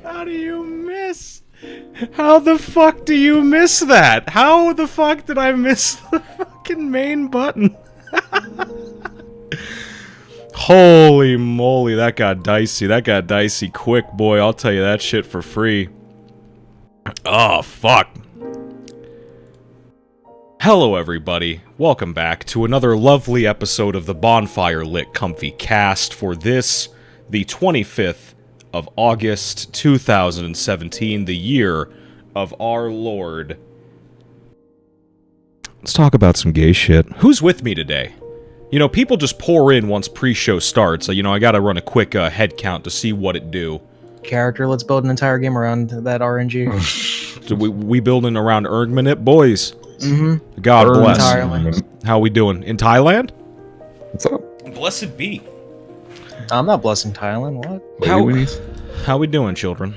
How do you miss? How the fuck do you miss that? How the fuck did I miss the fucking main button? Holy moly, that got dicey. That got dicey quick, boy. I'll tell you that shit for free. Oh, fuck. Hello, everybody. Welcome back to another lovely episode of the Bonfire Lit Comfy Cast for this, the 25th of August, 2017, the year of our Lord. Let's talk about some gay shit. Who's with me today? You know, people just pour in once pre-show starts, so, you know, I gotta run a quick head count to see what it do. Character, let's build an entire game around that RNG. So we building around Ergmanit, boys? Mm-hmm. God bless. Entirely. How we doing? In Thailand? What's up? Blessed be. I'm not blessing Thailand, what? How we doing, children?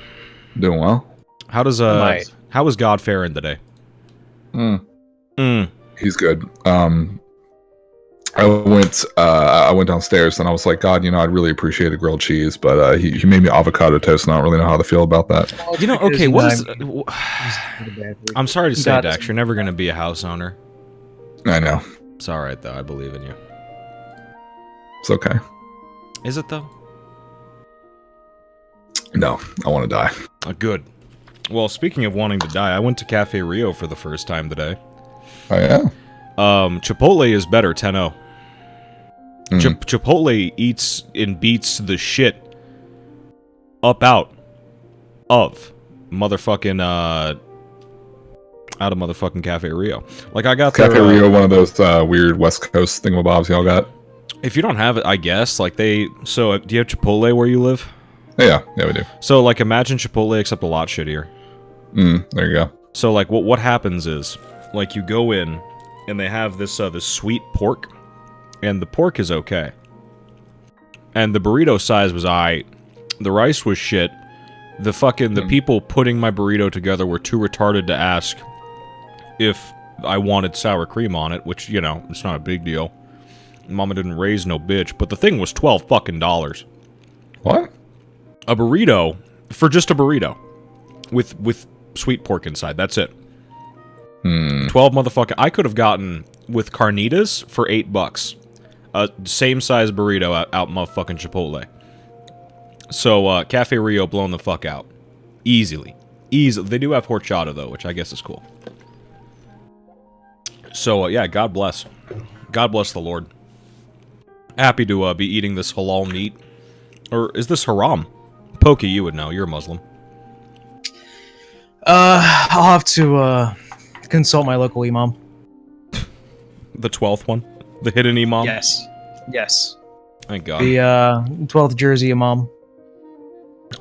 Doing well. How is God faring today? He's good. I went downstairs and I was like, God, you know, I'd really appreciate a grilled cheese, but he made me avocado toast, and I don't really know how to feel about that. You know, okay, what is... I'm sorry to say, Dax, you're never going to be a house owner. I know. It's alright, though. I believe in you. It's okay. Is it, though? No, I want to die. Good. Well, speaking of wanting to die, I went to Cafe Rio for the first time today. Oh, yeah? Chipotle is better, 10-0. Chipotle eats and beats the shit out of motherfucking, out of motherfucking Cafe Rio. Like, I got Cafe Rio, one of those weird West Coast thingamabobs y'all got? If you don't have it, I guess, like so, do you have Chipotle where you live? Yeah, we do. So, like, imagine Chipotle except a lot shittier. There you go. So, like, what happens is, like, you go in, and they have this, this sweet pork, and the pork is okay. And the burrito size was aight. The rice was shit. The people putting my burrito together were too retarded to ask if I wanted sour cream on it, which, you know, it's not a big deal. Mama didn't raise no bitch, but the thing was $12 fucking. What? A burrito, for just a burrito, with sweet pork inside, that's it. 12 motherfucking... I could have gotten, with carnitas, for $8. Same size burrito out motherfucking Chipotle. So, Cafe Rio blown the fuck out. Easily. They do have horchata, though, which I guess is cool. So, yeah, God bless. God bless the Lord. Happy to be eating this halal meat. Or is this haram? Pokey, you would know. You're a Muslim. I'll have to, consult my local imam. The 12th one? The hidden imam? Yes. Thank God. The, 12th Jersey imam.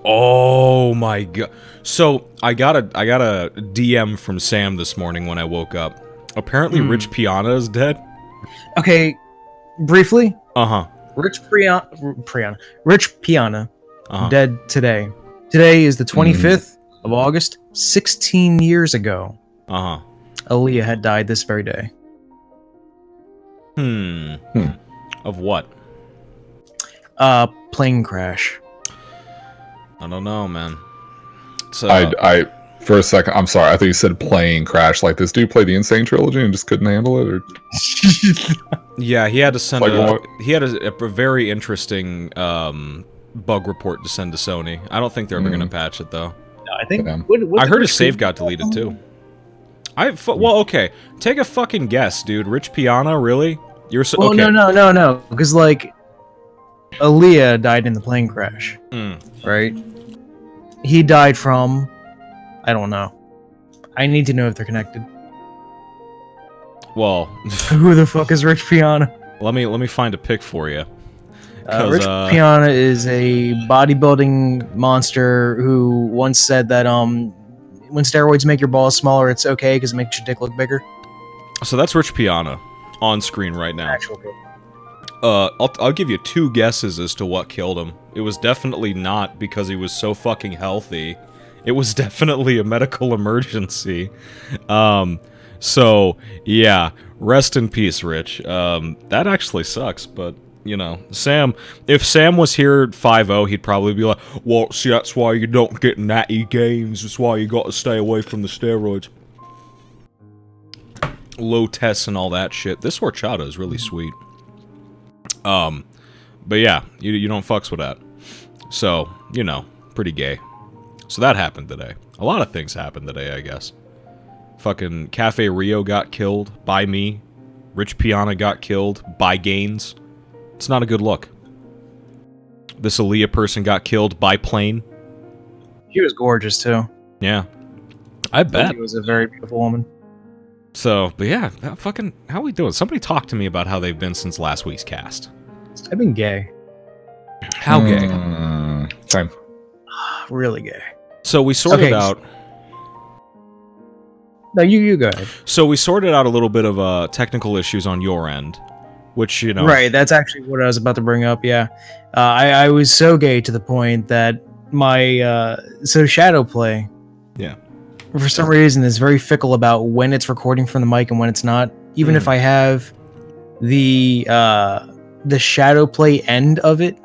Oh my God. So, I got a DM from Sam this morning when I woke up. Apparently Rich Piana is dead. Okay, briefly. Uh-huh. Rich Piana, dead today. Today is the 25th of August, 16 years ago. Aaliyah had died this very day. Of what? Plane crash. I don't know, man. So, I for a second, I'm sorry, I thought you said playing crash. Like, this dude played the Insane Trilogy and just couldn't handle it? Or... yeah, he had to send like he had a very interesting bug report to send to Sony. I don't think they're ever going to patch it, though. No, I think... I heard his save got deleted, too. Well, okay. Take a fucking guess, dude. Rich Piana, really? You're so... Well, okay. No. Because, like, Aaliyah died in the plane crash. Right? He died from... I don't know. I need to know if they're connected. Well... Who the fuck is Rich Piana? Let me find a pic for you. Rich Piana is a bodybuilding monster who once said that, when steroids make your balls smaller, it's okay because it makes your dick look bigger. So that's Rich Piana on screen right now. I'll give you two guesses as to what killed him. It was definitely not because he was so fucking healthy. It was definitely a medical emergency. So, yeah. Rest in peace, Rich. That actually sucks, but You know, Sam, if Sam was here at 5-0, he'd probably be like, well, see, that's why you don't get natty games. That's why you got to stay away from the steroids. Low tests and all that shit. This horchata is really sweet. But yeah, you don't fucks with that. So, you know, pretty gay. So that happened today. A lot of things happened today, I guess. Fucking Cafe Rio got killed by me. Rich Piana got killed by Gaines. It's not a good look. This Aaliyah person got killed by plane. She was gorgeous, too. Yeah. I bet. She was a very beautiful woman. So, but yeah, how we doing? Somebody talk to me about how they've been since last week's cast. I've been gay. How gay? Same. Really gay. So we sorted out... No, you go ahead. So we sorted out a little bit of technical issues on your end, which, you know... Right, that's actually what I was about to bring up, yeah. I was so gay to the point that my... so Shadowplay... Yeah. For some reason, is very fickle about when it's recording from the mic and when it's not. Even if I have the Shadowplay end of it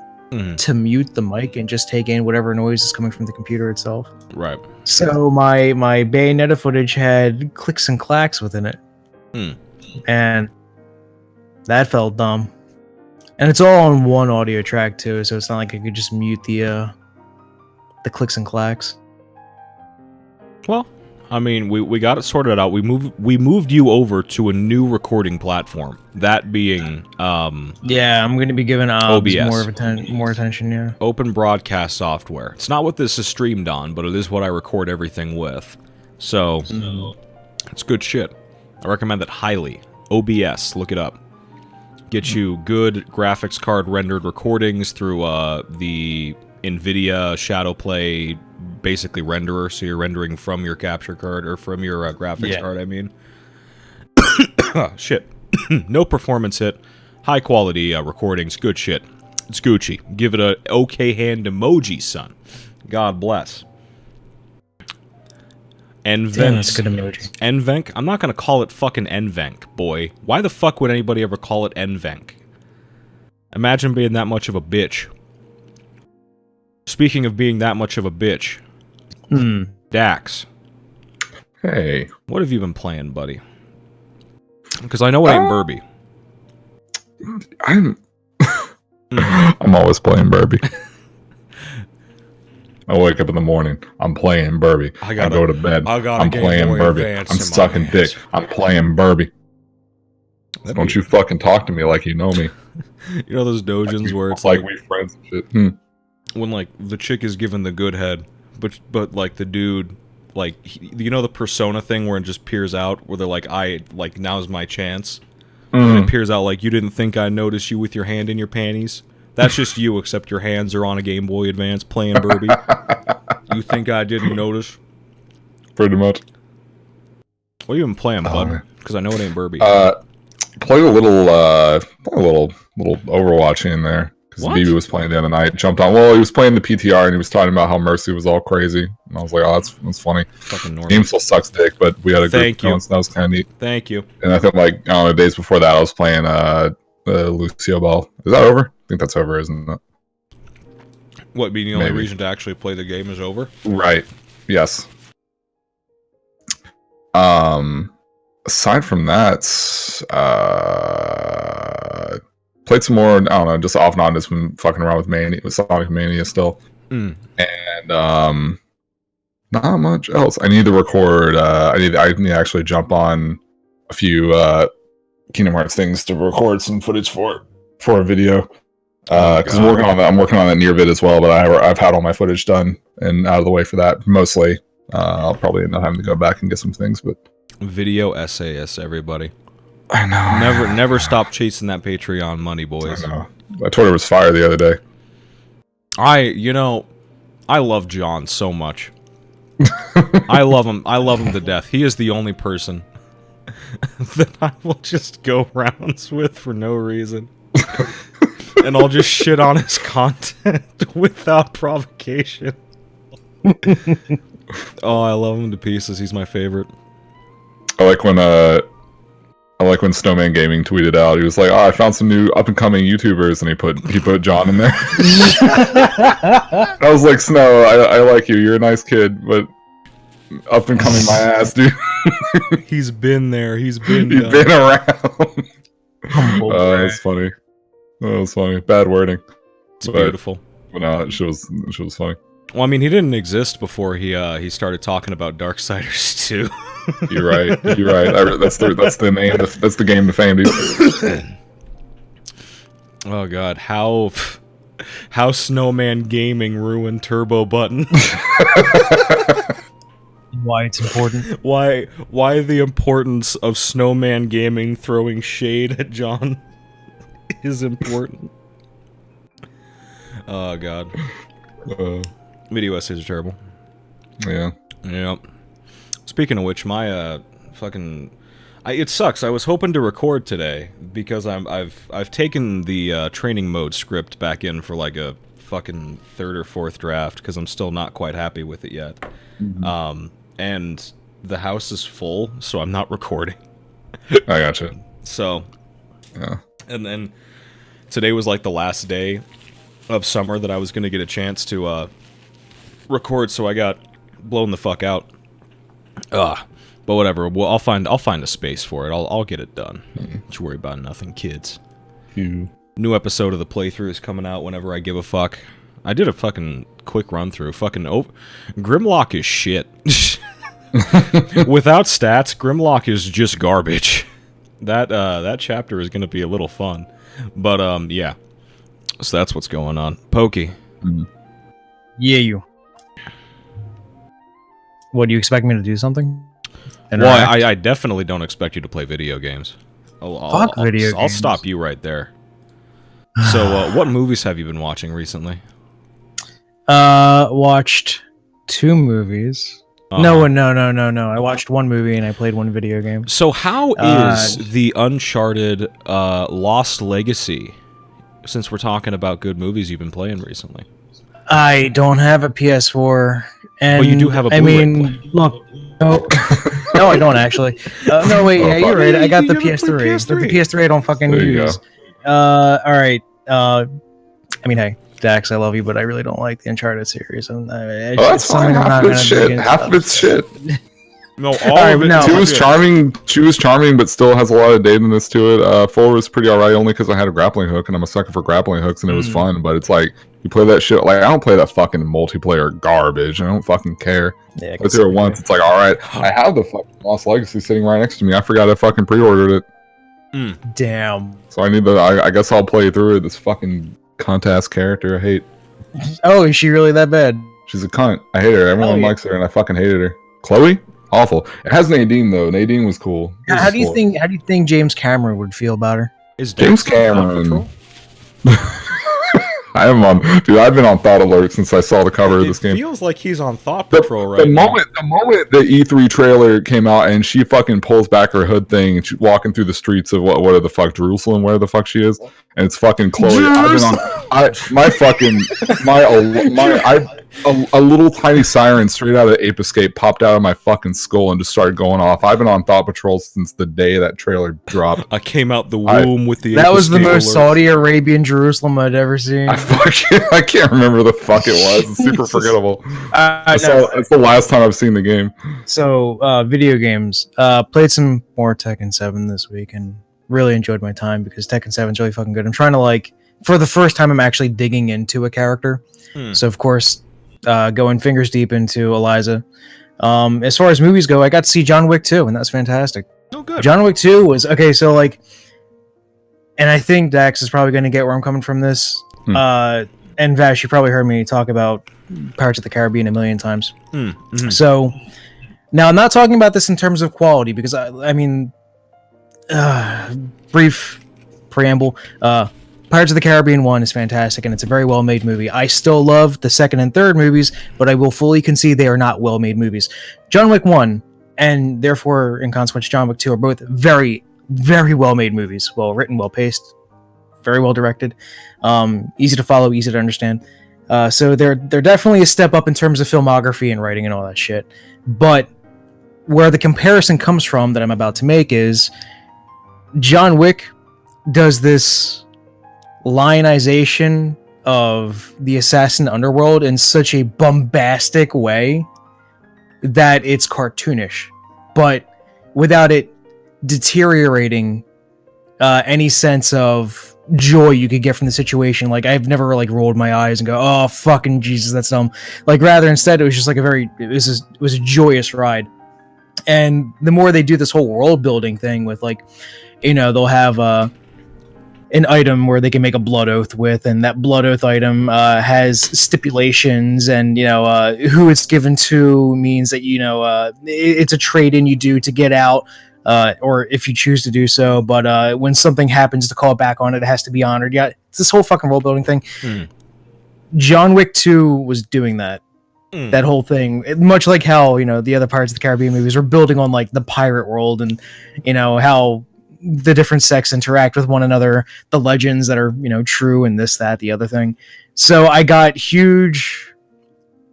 to mute the mic and just take in whatever noise is coming from the computer itself. Right. So my Bayonetta footage had clicks and clacks within it. And that felt dumb. And it's all on one audio track too, so it's not like I could just mute the clicks and clacks. Well, I mean, we got it sorted out. We moved you over to a new recording platform. That being yeah, I'm going to be giving OBS. more attention. Yeah, Open broadcast software. It's not what this is streamed on, but it is what I record everything with. So it's good shit. I recommend it highly. OBS, look it up. Get you good graphics card rendered recordings through the NVIDIA Shadowplay basically renderer, so you're rendering from your capture card, or from your graphics card, I mean. Shit. No performance hit. High quality recordings. Good shit. It's Gucci. Give it a okay hand emoji, son. God bless. Nvenk. Damn, that's good emoji. Nvenk? I'm not gonna call it fucking Nvenk, boy. Why the fuck would anybody ever call it Nvenk? Imagine being that much of a bitch. Speaking of being that much of a bitch. Dax. Hey. What have you been playing, buddy? Because I know it ain't Burby. I'm always playing Burby. I wake up in the morning. I'm playing Burby. I go to bed. I'm playing Burby. I'm sucking dick. I'm playing Burby. Don't you fucking talk to me like you know me. You know those dojins where it's like we friends and shit. When like the chick is given the good head, but like the dude, like you know the persona thing where it just peers out, where they're like now's my chance, and it peers out like you didn't think I noticed you with your hand in your panties. That's just you, except your hands are on a Game Boy Advance playing Burby. You think I didn't notice? Pretty much. What have you been playing, bud? Because I know it ain't Burby. Played a little Overwatch in there. Because BB was playing the other night. Jumped on. Well, he was playing the PTR and he was talking about how Mercy was all crazy. And I was like, oh, that's funny. Fucking normal. Game still sucks dick, but we had a group going, so that was kind of neat. Thank you. And I think like I don't know, days before that I was playing Lucio Ball. Is that over? I think that's over, isn't it? What, being the only reason to actually play the game is over? Right. Yes. Aside from that, played some more. I don't know, just off and on. Just been fucking around with Sonic Mania still, and not much else. I need to record. I need to actually jump on a few Kingdom Hearts things to record some footage for a video. Because I'm working on that near vid as well, but I've had all my footage done and out of the way for that mostly. I'll probably end up having to go back and get some things, but video essayists, everybody. I know. Never stop chasing that Patreon money, boys. I know. I told her it was fire the other day. I love John so much. I love him to death. He is the only person that I will just go rounds with for no reason. And I'll just shit on his content without provocation. Oh, I love him to pieces. He's my favorite. I like like when Snowman Gaming tweeted out, he was like, "Oh, I found some new up and coming YouTubers," and he put John in there. I was like, Snow, I like you. You're a nice kid, but up and coming my ass, dude. He's been there. He's been around. That's funny. That was funny. Bad wording. It's beautiful. But no, it was funny. Well, I mean, he didn't exist before he started talking about Darksiders 2. You're right. That's the name. That's the game to fame, dude. Oh God, how Snowman Gaming ruined Turbo Button. Why it's important. Why the importance of Snowman Gaming throwing shade at John is important. Oh God. Video essays are terrible. Yeah. Yep. Speaking of which, my it sucks. I was hoping to record today because I've taken the training mode script back in for like a fucking third or fourth draft because I'm still not quite happy with it yet. Mm-hmm. And the house is full, so I'm not recording. I gotcha. So, yeah. And then today was like the last day of summer that I was gonna get a chance to record, so I got blown the fuck out. But whatever. Well, I'll find a space for it. I'll get it done. Don't you worry about nothing, kids. New episode of the playthrough is coming out whenever I give a fuck. I did a fucking quick run through. Grimlock is shit. Without stats, Grimlock is just garbage. That chapter is gonna be a little fun, but yeah. So that's what's going on. Pokey. Mm-hmm. Yeah, you. What, do you expect me to do something? Well, I definitely don't expect you to play video games. I'll stop you right there. So, what movies have you been watching recently? Watched 2 movies. No. I watched 1 movie and I played 1 video game. So how is the Uncharted Lost Legacy, since we're talking about good movies you've been playing recently? I don't have a PS4. And well, you do have a Blu-ray player. Look, no, I don't actually. No, wait, yeah, you're right. I got the PS3. The PS3 I don't fucking use. All right. I mean, hey, Dax, I love you, but I really don't like the Uncharted series. That's fine. Half of it's shit. No, all of it. She was charming. She was charming, but still has a lot of datiness to it. 4 was pretty alright, only because I had a grappling hook, and I'm a sucker for grappling hooks, and it was fun. But it's like you play that shit. Like I don't play that fucking multiplayer garbage. I don't fucking care. Yeah, I do it once. It's like, all right, I have the fucking Lost Legacy sitting right next to me. I forgot I fucking pre-ordered it. Damn. So I need the. I guess I'll play through it. This fucking cunt-ass character I hate. Oh, is she really that bad? She's a cunt. I hate her. Everyone likes her, and I fucking hated her. Chloe? Awful. It has Nadine though. Nadine was cool. How do you think James Cameron would feel about her? Is James Cameron? I am on, dude. I've been on Thought Alert since I saw the cover of this game. It feels like he's on Thought Patrol right now. The moment the E3 trailer came out and she fucking pulls back her hood thing and she's walking through the streets of what the fuck, Jerusalem, where the fuck she is, and it's fucking Chloe. A little tiny siren straight out of Ape Escape popped out of my fucking skull and just started going off. I've been on Thought Patrol since the day that trailer dropped. I came out the womb with the That was the most Saudi Arabian Jerusalem I'd ever seen. I can't remember the fuck it was. It's super forgettable. It's the last time I've seen the game. So, video games. Played some more Tekken 7 this week and really enjoyed my time because Tekken 7 is really fucking good. I'm trying to, for the first time, I'm actually digging into a character. So, of course, going fingers deep into Eliza. As far as movies go, I got to see John Wick 2, and that's fantastic. Oh, good. John Wick 2 was... Okay, so, and I think Dax is probably going to get where I'm coming from this. And Vash, you probably heard me talk about Pirates of the Caribbean a million times. So, now I'm not talking about this in terms of quality, because, I mean... brief preamble. Pirates of the Caribbean 1 is fantastic, and it's a very well-made movie. I still love the second and third movies, but I will fully concede they are not well-made movies. John Wick 1, and therefore, in consequence, John Wick 2 are both very, very well-made movies. Well-written, well-paced, very well-directed, easy to follow, easy to understand. So they're definitely a step up in terms of filmography and writing and all that shit. But where the comparison comes from that I'm about to make is... John Wick does this lionization of the assassin underworld in such a bombastic way that it's cartoonish, but without it deteriorating any sense of joy you could get from the situation. Like, I've never like rolled my eyes and go, "Oh fucking Jesus, that's dumb." Like, rather instead, it was just like it was a joyous ride. And the more they do this whole world building thing with, like, they'll have an item where they can make a blood oath with, and that blood oath item has stipulations, and who it's given to means that it's a trade-in you do to get out, or if you choose to do so. But when something happens to call back on it, it has to be honored. Yeah, it's this whole fucking world building thing. John Wick 2 was doing that. That whole thing, much like how the other Pirates of the Caribbean movies were building on like the pirate world, and how the different sects interact with one another, the legends that are true, and this, that, the other thing. So I got huge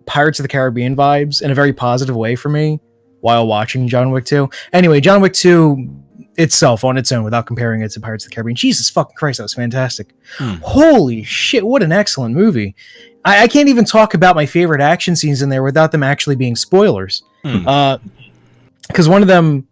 Pirates of the Caribbean vibes in a very positive way for me while watching John Wick 2. Anyway, John Wick 2 itself on its own, without comparing it to Pirates of the Caribbean, Jesus fucking Christ, that was fantastic. Holy shit, what an excellent movie. I can't even talk about my favorite action scenes in there without them actually being spoilers. Because one of them,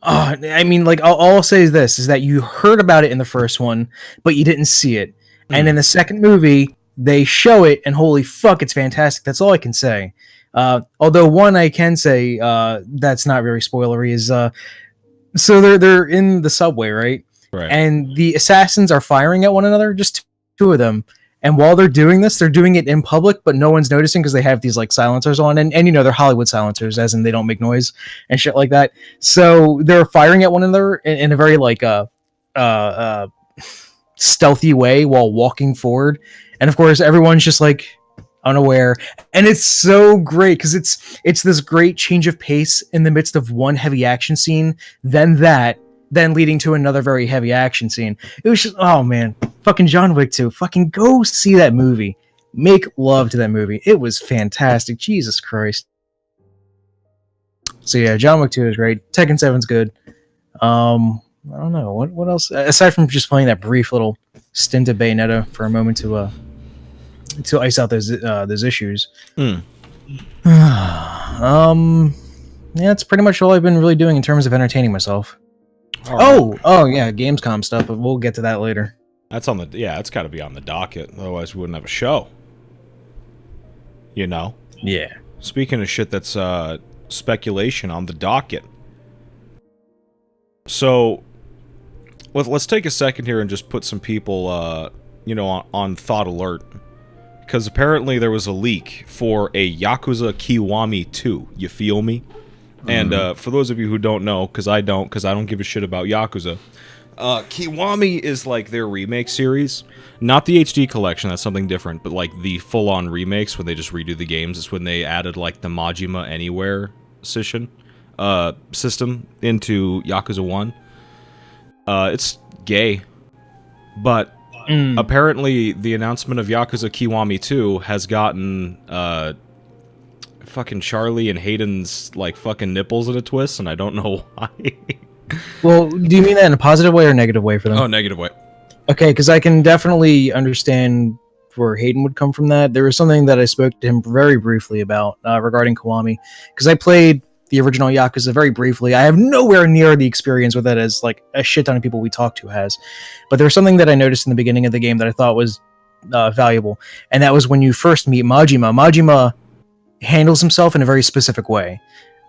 I mean, like, all I'll say is this, is that you heard about it in the first one, but you didn't see it. And in the second movie, they show it, and holy fuck, it's fantastic. That's all I can say. Although one I can say that's not very spoilery is, so they're in the subway, right? Right. And the assassins are firing at one another, just two of them. And while they're doing this, they're doing it in public, but no one's noticing because they have these like silencers on, and they're Hollywood silencers, as in they don't make noise and shit like that. So they're firing at one another in a very like stealthy way while walking forward, and of course everyone's just like unaware, and it's so great because it's this great change of pace in the midst of one heavy action scene, then leading to another very heavy action scene. It was just, oh man, fucking John Wick 2. Fucking go see that movie. Make love to that movie. It was fantastic. Jesus Christ. So yeah, John Wick 2 is great. Tekken 7's good. I don't know. What else? Aside from just playing that brief little stint of Bayonetta for a moment to ice out those issues. Yeah, that's pretty much all I've been really doing in terms of entertaining myself. Right. Oh yeah, Gamescom stuff, but we'll get to that later. That's on the it's got to be on the docket, otherwise we wouldn't have a show. Yeah. Speaking of shit that's speculation on the docket. So let's take a second here and just put some people on thought alert, because apparently there was a leak for a Yakuza Kiwami 2. You feel me? And for those of you who don't know, because I don't give a shit about Yakuza, Kiwami is like their remake series. Not the HD collection, that's something different, but like the full-on remakes when they just redo the games. It's when they added like the Majima Anywhere system into Yakuza 1. It's gay, but apparently the announcement of Yakuza Kiwami 2 has gotten fucking Charlie and Hayden's like fucking nipples in a twist, and I don't know why. Well, do you mean that in a positive way or negative way for them? Oh, negative way. Okay, because I can definitely understand where Hayden would come from that. There was something that I spoke to him very briefly about regarding Kiwami, because I played the original Yakuza very briefly. I have nowhere near the experience with it as like a shit ton of people we talked to has, but there was something that I noticed in the beginning of the game that I thought was valuable, and that was when you first meet Majima. Majima handles himself in a very specific way,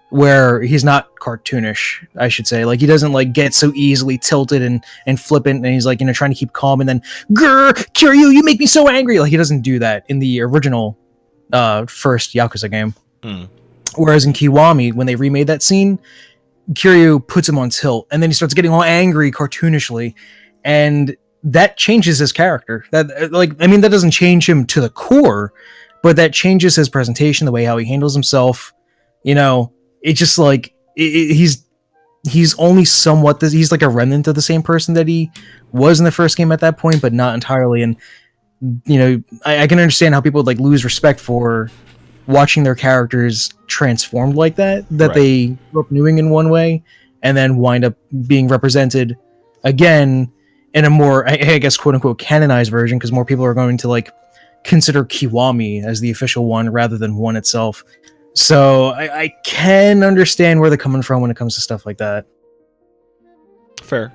where he's not cartoonish, I should say. Like, he doesn't like get so easily tilted and flippant, and he's like, trying to keep calm, and then grr, Kiryu, you make me so angry. Like, he doesn't do that in the original first Yakuza game. Whereas in Kiwami, when they remade that scene, Kiryu puts him on tilt, and then he starts getting all angry cartoonishly, and that changes his character. That that doesn't change him to the core, but that changes his presentation, the way how he handles himself. It's just like he's only somewhat he's like a remnant of the same person that he was in the first game at that point, but not entirely. And I can understand how people would like lose respect for watching their characters transformed like that right. They grew up knowing in one way and then wind up being represented again, in a more, I guess, quote unquote, canonized version, because more people are going to like consider Kiwami as the official one rather than 1 itself. So I can understand where they're coming from when it comes to stuff like that. Fair.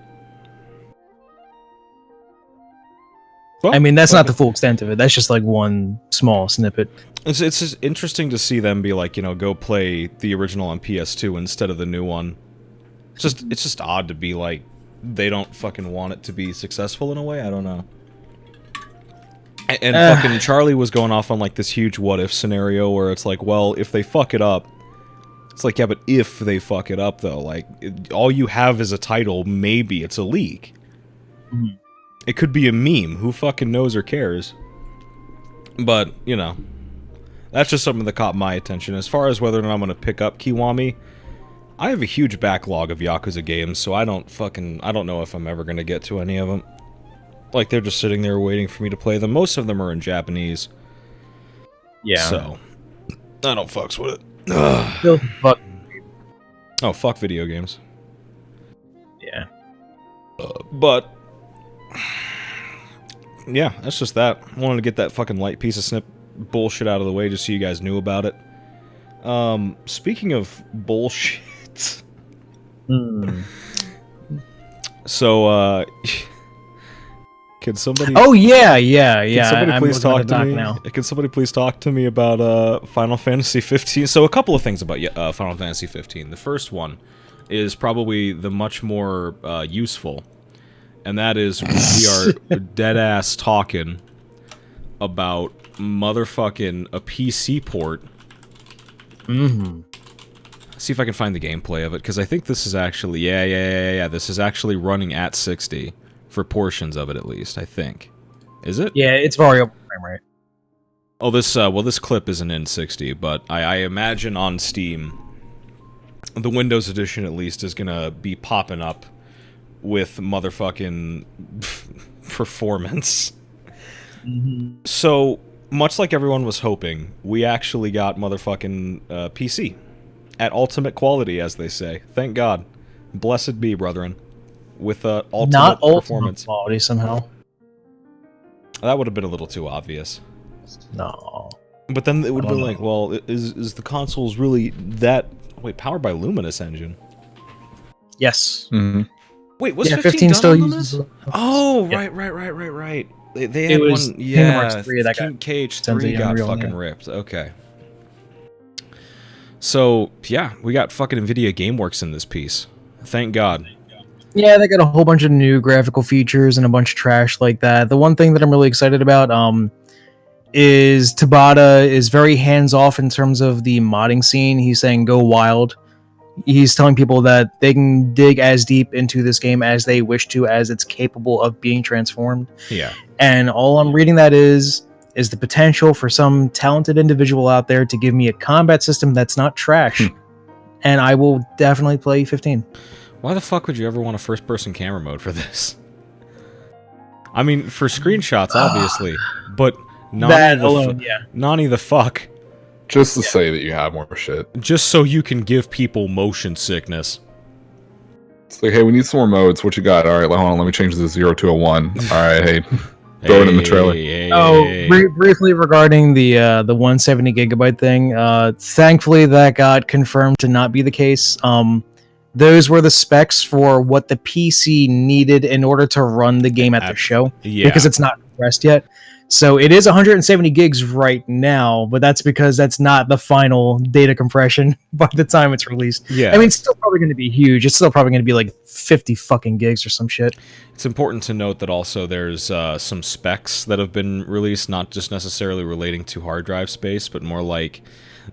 I mean, that's not the full extent of it. That's just like one small snippet. It's just interesting to see them be like, you know, go play the original on PS2 instead of the new one. It's just odd to be like, they don't fucking want it to be successful in a way. I don't know. And fucking Charlie was going off on like this huge what if scenario where it's like, well, if they fuck it up, it's like, yeah, but if they fuck it up though, like all you have is a title, maybe it's a leak. Mm-hmm. It could be a meme. Who fucking knows or cares? But, you know, that's just something that caught my attention. As far as whether or not I'm going to pick up Kiwami, I have a huge backlog of Yakuza games, so I don't know if I'm ever going to get to any of them. Like, they're just sitting there waiting for me to play them. Most of them are in Japanese. Yeah. So, I don't fucks with it. Still fuck. Oh, fuck video games. Yeah. But... yeah, that's just that. I wanted to get that fucking light piece of snip bullshit out of the way just so you guys knew about it. Speaking of bullshit... So, can somebody... Oh, yeah. Can somebody please talk to me? Now. Can somebody please talk to me about Final Fantasy 15? So a couple of things about Final Fantasy 15. The first one is probably the much more useful, and that is we are dead-ass talking about motherfucking a PC port. Mm-hmm. See if I can find the gameplay of it, because I think this is actually... Yeah. This is actually running at 60. For portions of it, at least, I think. Is it? Yeah, it's variable frame rate. Oh, this clip isn't in 60, but I imagine on Steam, the Windows edition, at least, is gonna be popping up with motherfucking performance. Mm-hmm. So, much like everyone was hoping, we actually got motherfucking PC. At ultimate quality, as they say. Thank God. Blessed be, brethren. With ultimate not performance. Ultimate quality somehow. That would have been a little too obvious. No. But then it would have been like, well, is the consoles really that... Wait, powered by Luminous Engine? Yes. Mm-hmm. Wait, was 15 done still on uses... Oh, yeah. right. They had it was one... Yeah, Kingdom Hearts 3 that got KH3 got Unreal, fucking yeah. ripped. Okay. So, yeah, we got fucking NVIDIA GameWorks in this piece. Thank God. Yeah, they got a whole bunch of new graphical features and a bunch of trash like that. The one thing that I'm really excited about is Tabata is very hands-off in terms of the modding scene. He's saying go wild. He's telling people that they can dig as deep into this game as they wish to, as it's capable of being transformed. Yeah. And all I'm reading that is the potential for some talented individual out there to give me a combat system that's not trash. And I will definitely play 15. Why the fuck would you ever want a first-person camera mode for this? I mean, for screenshots, obviously, but That alone, yeah. Nani the fuck. Just to say that you have more shit. Just so you can give people motion sickness. It's like, hey, we need some more modes. What you got? All right, hold on. Let me change the 0 to a 1. All right, hey, throw it in the trailer. Briefly regarding the 170 gigabyte thing. Thankfully, that got confirmed to not be the case. Those were the specs for what the PC needed in order to run the game at the show. Yeah. Because it's not compressed yet. So it is 170 gigs right now, but that's because that's not the final data compression by the time it's released. Yeah. I mean, it's still probably going to be huge. It's still probably going to be like 50 fucking gigs or some shit. It's important to note that also there's some specs that have been released, not just necessarily relating to hard drive space, but more like...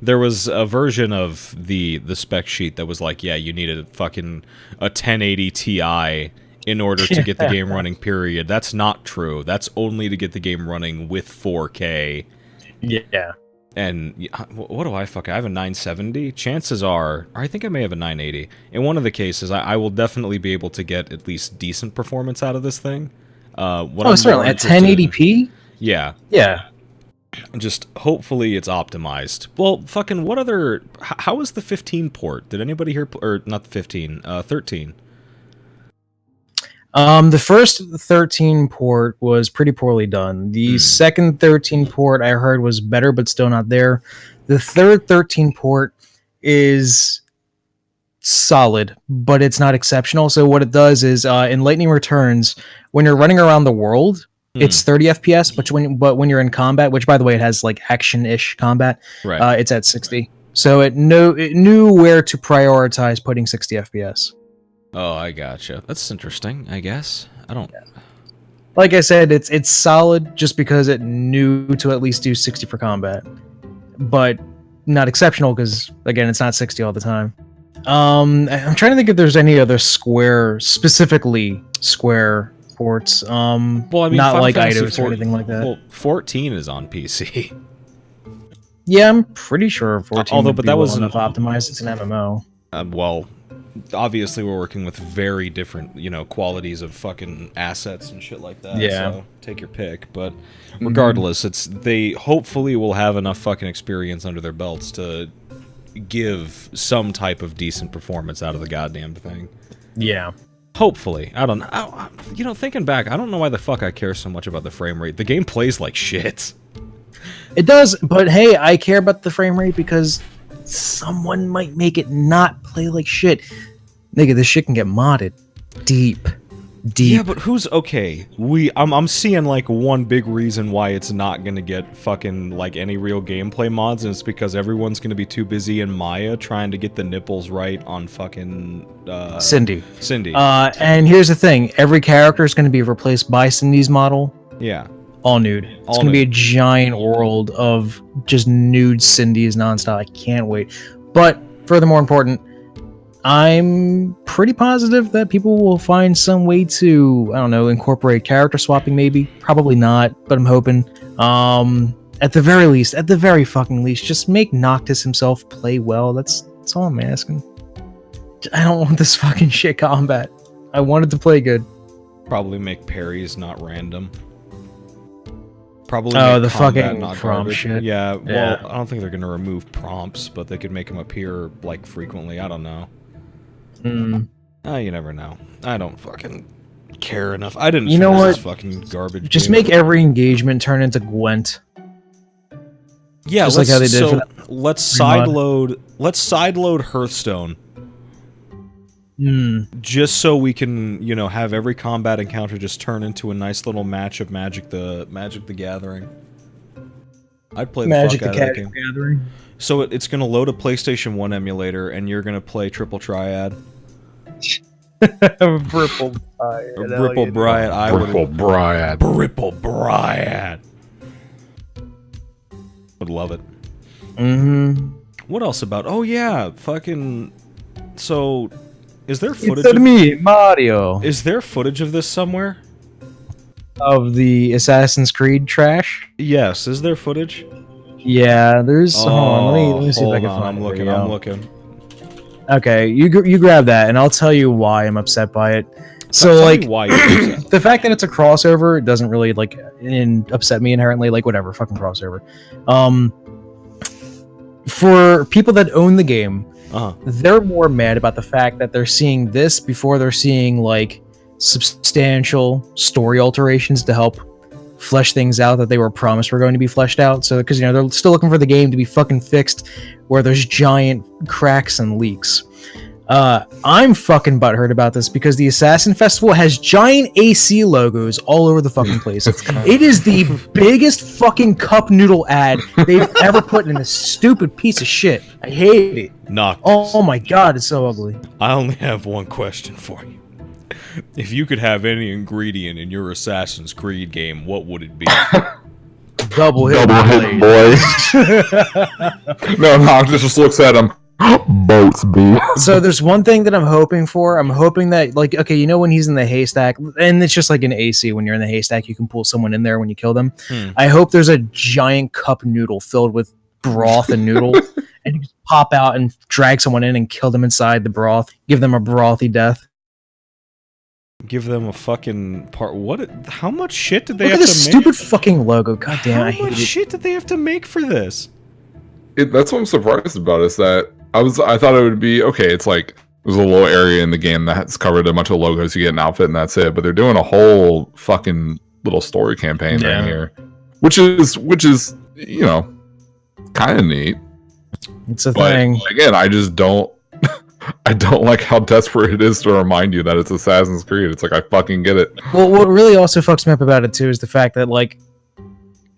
There was a version of the spec sheet that was like, yeah, you needed fucking a 1080 Ti in order to get the game running, period. That's not true. That's only to get the game running with 4K. Yeah. And what do I have a 970? Chances are, I think I may have a 980. In one of the cases, I will definitely be able to get at least decent performance out of this thing. Certainly. At 1080p? Yeah. Yeah. Just hopefully it's optimized. Well, fucking what other... How is the 15 port? Did anybody hear... Or not the 15, 13? The first 13 port was pretty poorly done. The second 13 port I heard was better, but still not there. The third 13 port is solid, but it's not exceptional. So what it does is, in Lightning Returns, when you're running around the world, it's 30 FPS, but when you're in combat, which by the way it has like action-ish combat, Right. it's at 60. So it knew where to prioritize putting 60 FPS. Oh, I gotcha. That's interesting, I guess. I don't... Like I said, it's solid just because it knew to at least do 60 for combat. But not exceptional because, again, it's not 60 all the time. I'm trying to think if there's any other specifically Square ports. Well, I mean, not Final like Fantasy Eidos or anything like that. Well, 14 is on PC. Yeah, I'm pretty sure 14 Although, would but be that well wasn't- enough optimized. It's an MMO. Well, obviously we're working with very different, qualities of fucking assets and shit like that. Yeah. So take your pick. But regardless, they hopefully will have enough fucking experience under their belts to give some type of decent performance out of the goddamn thing. Yeah. Hopefully. I don't know. Thinking back, I don't know why the fuck I care so much about the frame rate. The game plays like shit. It does, but hey, I care about the frame rate because someone might make it not play like shit. Nigga, this shit can get modded. Deep. Yeah, but who's okay? I'm seeing like one big reason why it's not gonna get fucking like any real gameplay mods, and it's because everyone's gonna be too busy in Maya trying to get the nipples right on fucking Cindy. Cindy. And here's the thing: every character is going to be replaced by Cindy's model. Yeah. All nude. It's All going to be a nude. giant world of just nude Cindy's nonstop. I can't wait. But furthermore important, I'm pretty positive that people will find some way to, I don't know, incorporate character swapping maybe. Probably not, but I'm hoping. At the very fucking least, just make Noctis himself play well. That's all I'm asking. I don't want this fucking shit combat. I want it to play good. Probably make parries not random. Probably Oh, make the combat fucking not prompt garbage. shit. Yeah, well, Yeah. I don't think they're gonna remove prompts, but they could make them appear like frequently. I don't know. You never know. I don't fucking care enough. I didn't. You know finish what? This fucking garbage. Just game. make every engagement turn into Gwent. Yeah, just like how they did for that let's remod. sideload Hearthstone. Just so we can, have every combat encounter just turn into a nice little match of Magic the Gathering. I'd play the Magic fuck the out of that game. Gathering. So it's gonna load a PlayStation 1 emulator, and you're gonna play Triple Triad. Ripple Brian. Ripple Brian. Ripple Brian. Would love it. What else about? Oh yeah, fucking. So, is there footage? It's me, Mario. Is there footage of this somewhere? Of the Assassin's Creed trash? Yes. Is there footage? Yeah, there's. hold on, let me see if I hold can on, find I'm it. looking. Here we I'm go. looking. Okay, you grab that, and I'll tell you why I'm upset by it. So, Tell like, me why you're upset. the fact that it's a crossover doesn't really upset me inherently. Like, whatever, fucking crossover. For people that own the game, they're more mad about the fact that they're seeing this before they're seeing like substantial story alterations to help flesh things out that they were promised were going to be fleshed out. So, because they're still looking for the game to be fucking fixed, where there's giant cracks and leaks. I'm fucking butthurt about this because the Assassin Festival has giant AC logos all over the fucking place. It is the biggest fucking cup noodle ad they've ever put in this stupid piece of shit. I hate it. Noctis. Oh my god, it's so ugly. I only have one question for you. If you could have any ingredient in your Assassin's Creed game, what would it be? Double hit, boys. No, just looks at him. Boats, B. So there's one thing that I'm hoping for. I'm hoping that, like, okay, when he's in the haystack, and it's just like an AC, when you're in the haystack, you can pull someone in there when you kill them. I hope there's a giant cup noodle filled with broth and noodle, and you just pop out and drag someone in and kill them inside the broth, give them a brothy death. Give them a fucking part. How much shit did they Look have at to this make? stupid fucking logo. God damn, I How much hate it. shit did they have to make for this? That's what I'm surprised about is that I thought it would be okay. It's like There's a little area in the game that's covered a bunch of logos. You get an outfit and that's it. But they're doing a whole fucking little story campaign right here, which is you know, kind of neat. It's a thing. Again, I just don't. I don't like how desperate it is to remind you that it's Assassin's Creed. It's like, I fucking get it. Well, what really also fucks me up about it too is the fact that like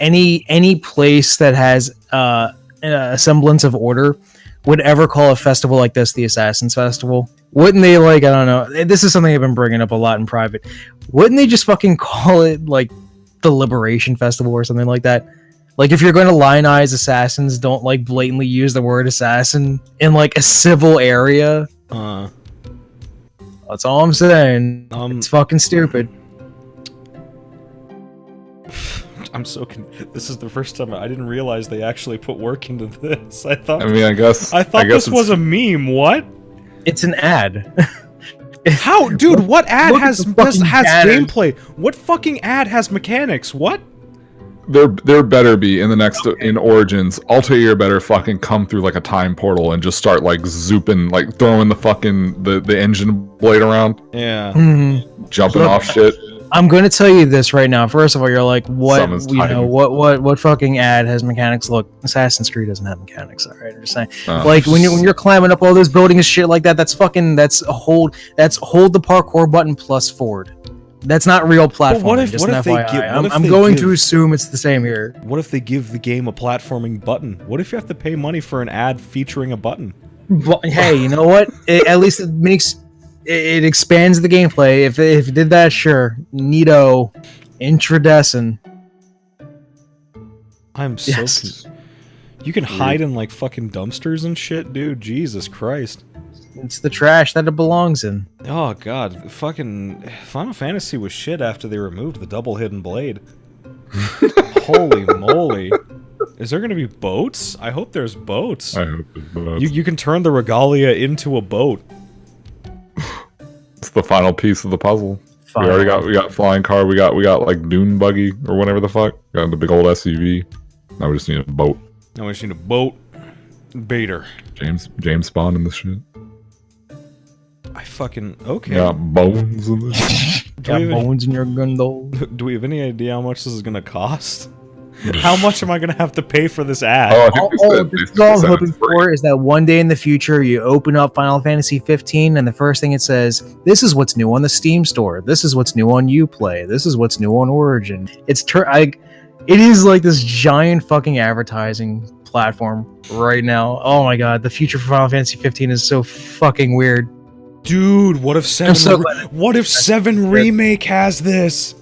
any place that has a semblance of order would ever call a festival like this the Assassin's Festival. Wouldn't they, like, I don't know, this is something I've been bringing up a lot in private. Wouldn't they just fucking call it like the Liberation Festival or something like that? Like, if you're going to lionize assassins, don't, like, blatantly use the word assassin in, like, a civil area. That's all I'm saying. It's fucking stupid. I'm so this is the first time I didn't realize they actually put work into this. I thought this was a meme. What? It's an ad. How, dude? What ad has gameplay? What fucking ad has mechanics? What? There better be in Origins, Altair better fucking come through like a time portal and just start like zooping, like throwing the fucking the engine blade around. Yeah. Jumping off shit. I'm going to tell you this right now. First of all, you're like, what? What fucking ad has mechanics? Look, Assassin's Creed doesn't have mechanics. All right, I'm just saying. Like when you're climbing up all those buildings and shit like that, that's hold the parkour button plus forward. That's not real platforming. I'm going to assume it's the same here. What if they give the game a platforming button? What if you have to pay money for an ad featuring a button? But, hey, you know what? At least it expands the gameplay. If it did that, sure. Neato. Intradescent. I'm so you can hide in like fucking dumpsters and shit, dude. Jesus Christ. It's the trash that it belongs in. Oh god, fucking Final Fantasy was shit after they removed the double hidden blade. Holy moly. Is there gonna be boats? I hope there's boats. I hope there's boats. You can turn the regalia into a boat. It's the final piece of the puzzle. Fine. We got flying car, we got like dune buggy or whatever the fuck. Got the big old SUV. Now we just need a boat. Now we just need a boat. Baiter. James Bond in this shit. I fucking okay. Got bones in this shit. Got bones in your gundle. Do we have any idea how much this is gonna cost? How much am I gonna have to pay for this ad? All I'm hoping for is that one day in the future you open up Final Fantasy 15 and the first thing it says, "This is what's new on the Steam store. This is what's new on Uplay. This is what's new on Origin." It is like this giant fucking advertising platform right now. Oh my god, the future for Final Fantasy 15 is so fucking weird. Dude, what if 7 Remake has this?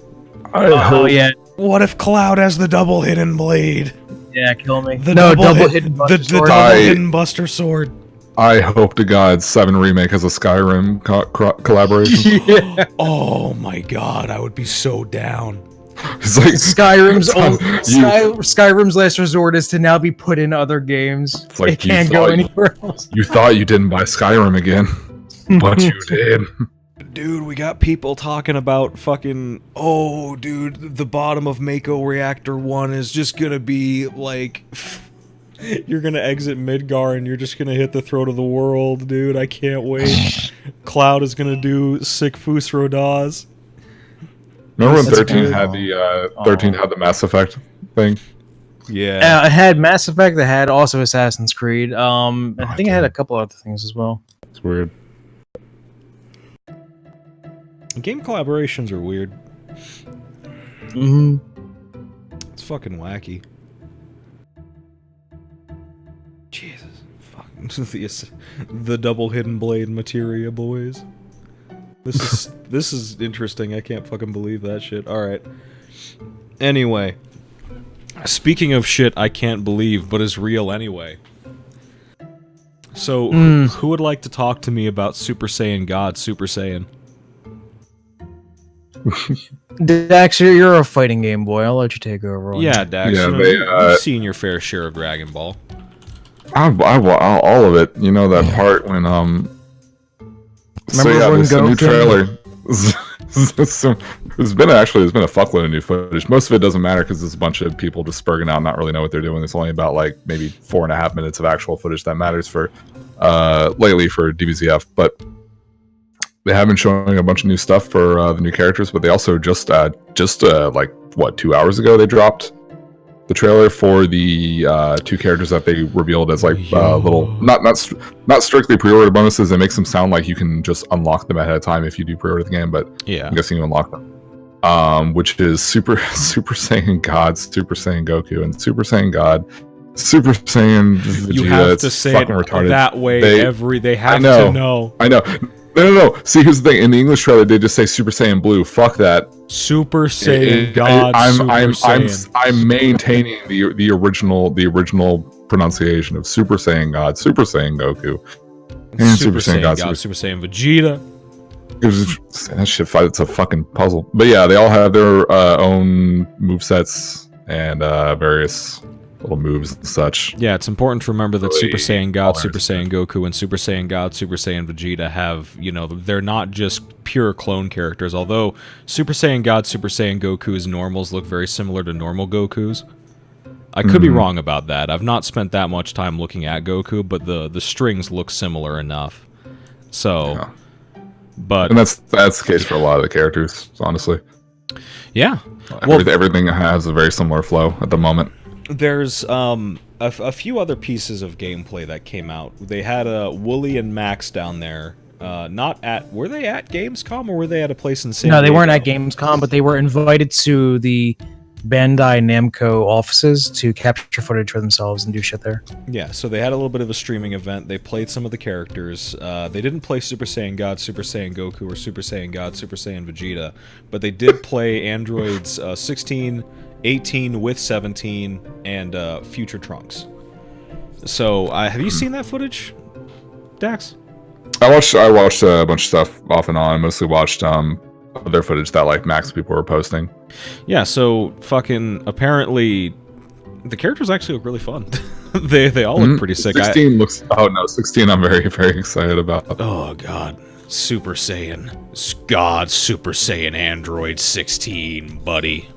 Oh yeah. What if Cloud has the double hidden blade? Yeah, kill me. The double hidden Buster Sword. I hope to God 7 Remake has a Skyrim collaboration. Yeah. Oh my god, I would be so down. It's like Skyrim's last resort is to now be put in other games. It's like it can't go anywhere else. You thought you didn't buy Skyrim again, but you did. Dude, we got people talking about fucking, oh, dude, the bottom of Mako Reactor 1 is just gonna be, like, you're gonna exit Midgar and you're just gonna hit the throat of the world, dude. I can't wait. Cloud is gonna do sick Fusro Dawes. Remember when 13 had the Mass Effect thing? Yeah. It had Mass Effect, it had also Assassin's Creed. I think it had a couple other things as well. It's weird. Game collaborations are weird. Mm-hmm. It's fucking wacky. Jesus. Fuck. The double hidden blade materia, boys. This is interesting. I can't fucking believe that shit. Alright. Anyway. Speaking of shit I can't believe, but is real anyway. So, who would like to talk to me about Super Saiyan God, Super Saiyan? Dax, you're a fighting game boy. I'll let you take over. Yeah, Dax. Yeah, you've seen your fair share of Dragon Ball. All of it. You know that part when Remember when there's a new trailer. So, there's been a fuckload of new footage. Most of it doesn't matter because there's a bunch of people just spurging out, not really know what they're doing. There's only about like maybe 4.5 minutes of actual footage that matters for lately for DBZF. But they have been showing a bunch of new stuff for the new characters. But they also just like what 2 hours ago they dropped the trailer for the 2 characters that they revealed as like little not strictly pre-order bonuses. They make them sound like you can just unlock them ahead of time if you do pre-order the game, but yeah, I'm guessing you unlock them. Which is Super Saiyan God, Super Saiyan Goku, and Super Saiyan God, Super Saiyan Vegeta. You have to say it retarded. That way. They have to know. I know. No. See, here's the thing. In the English trailer, they just say Super Saiyan Blue. Fuck that. Super Saiyan God. I'm maintaining the original pronunciation of Super Saiyan God, Super Saiyan Goku, and Super Saiyan God, Super Saiyan Vegeta. That shit fight. It's a fucking puzzle. But yeah, they all have their own movesets and various little moves and such. Yeah, it's important to remember that Super Saiyan God, Super Saiyan Goku, and Super Saiyan God, Super Saiyan Vegeta have, they're not just pure clone characters, although Super Saiyan God, Super Saiyan Goku's normals look very similar to normal Goku's. I could be wrong about that. I've not spent that much time looking at Goku, but the strings look similar enough. So, yeah. But... And that's the case for a lot of the characters, honestly. Yeah. Everything has a very similar flow at the moment. There's a few other pieces of gameplay that came out. They had Wooly and Max down there. Were they at Gamescom or were they at a place in San Diego? No, they weren't at Gamescom, but they were invited to the Bandai Namco offices to capture footage for themselves and do shit there. Yeah, so they had a little bit of a streaming event. They played some of the characters. They didn't play Super Saiyan God, Super Saiyan Goku, or Super Saiyan God, Super Saiyan Vegeta, but they did play androids 16, 18 with 17, and future Trunks. So, have you seen that footage, Dax? I watched a bunch of stuff off and on. I mostly watched other footage that like Max people were posting. Yeah, so fucking apparently the characters actually look really fun. they all look pretty sick. 16 looks. Oh no, 16. I'm very very excited about. Oh god, Super Saiyan God, Super Saiyan Android 16, buddy.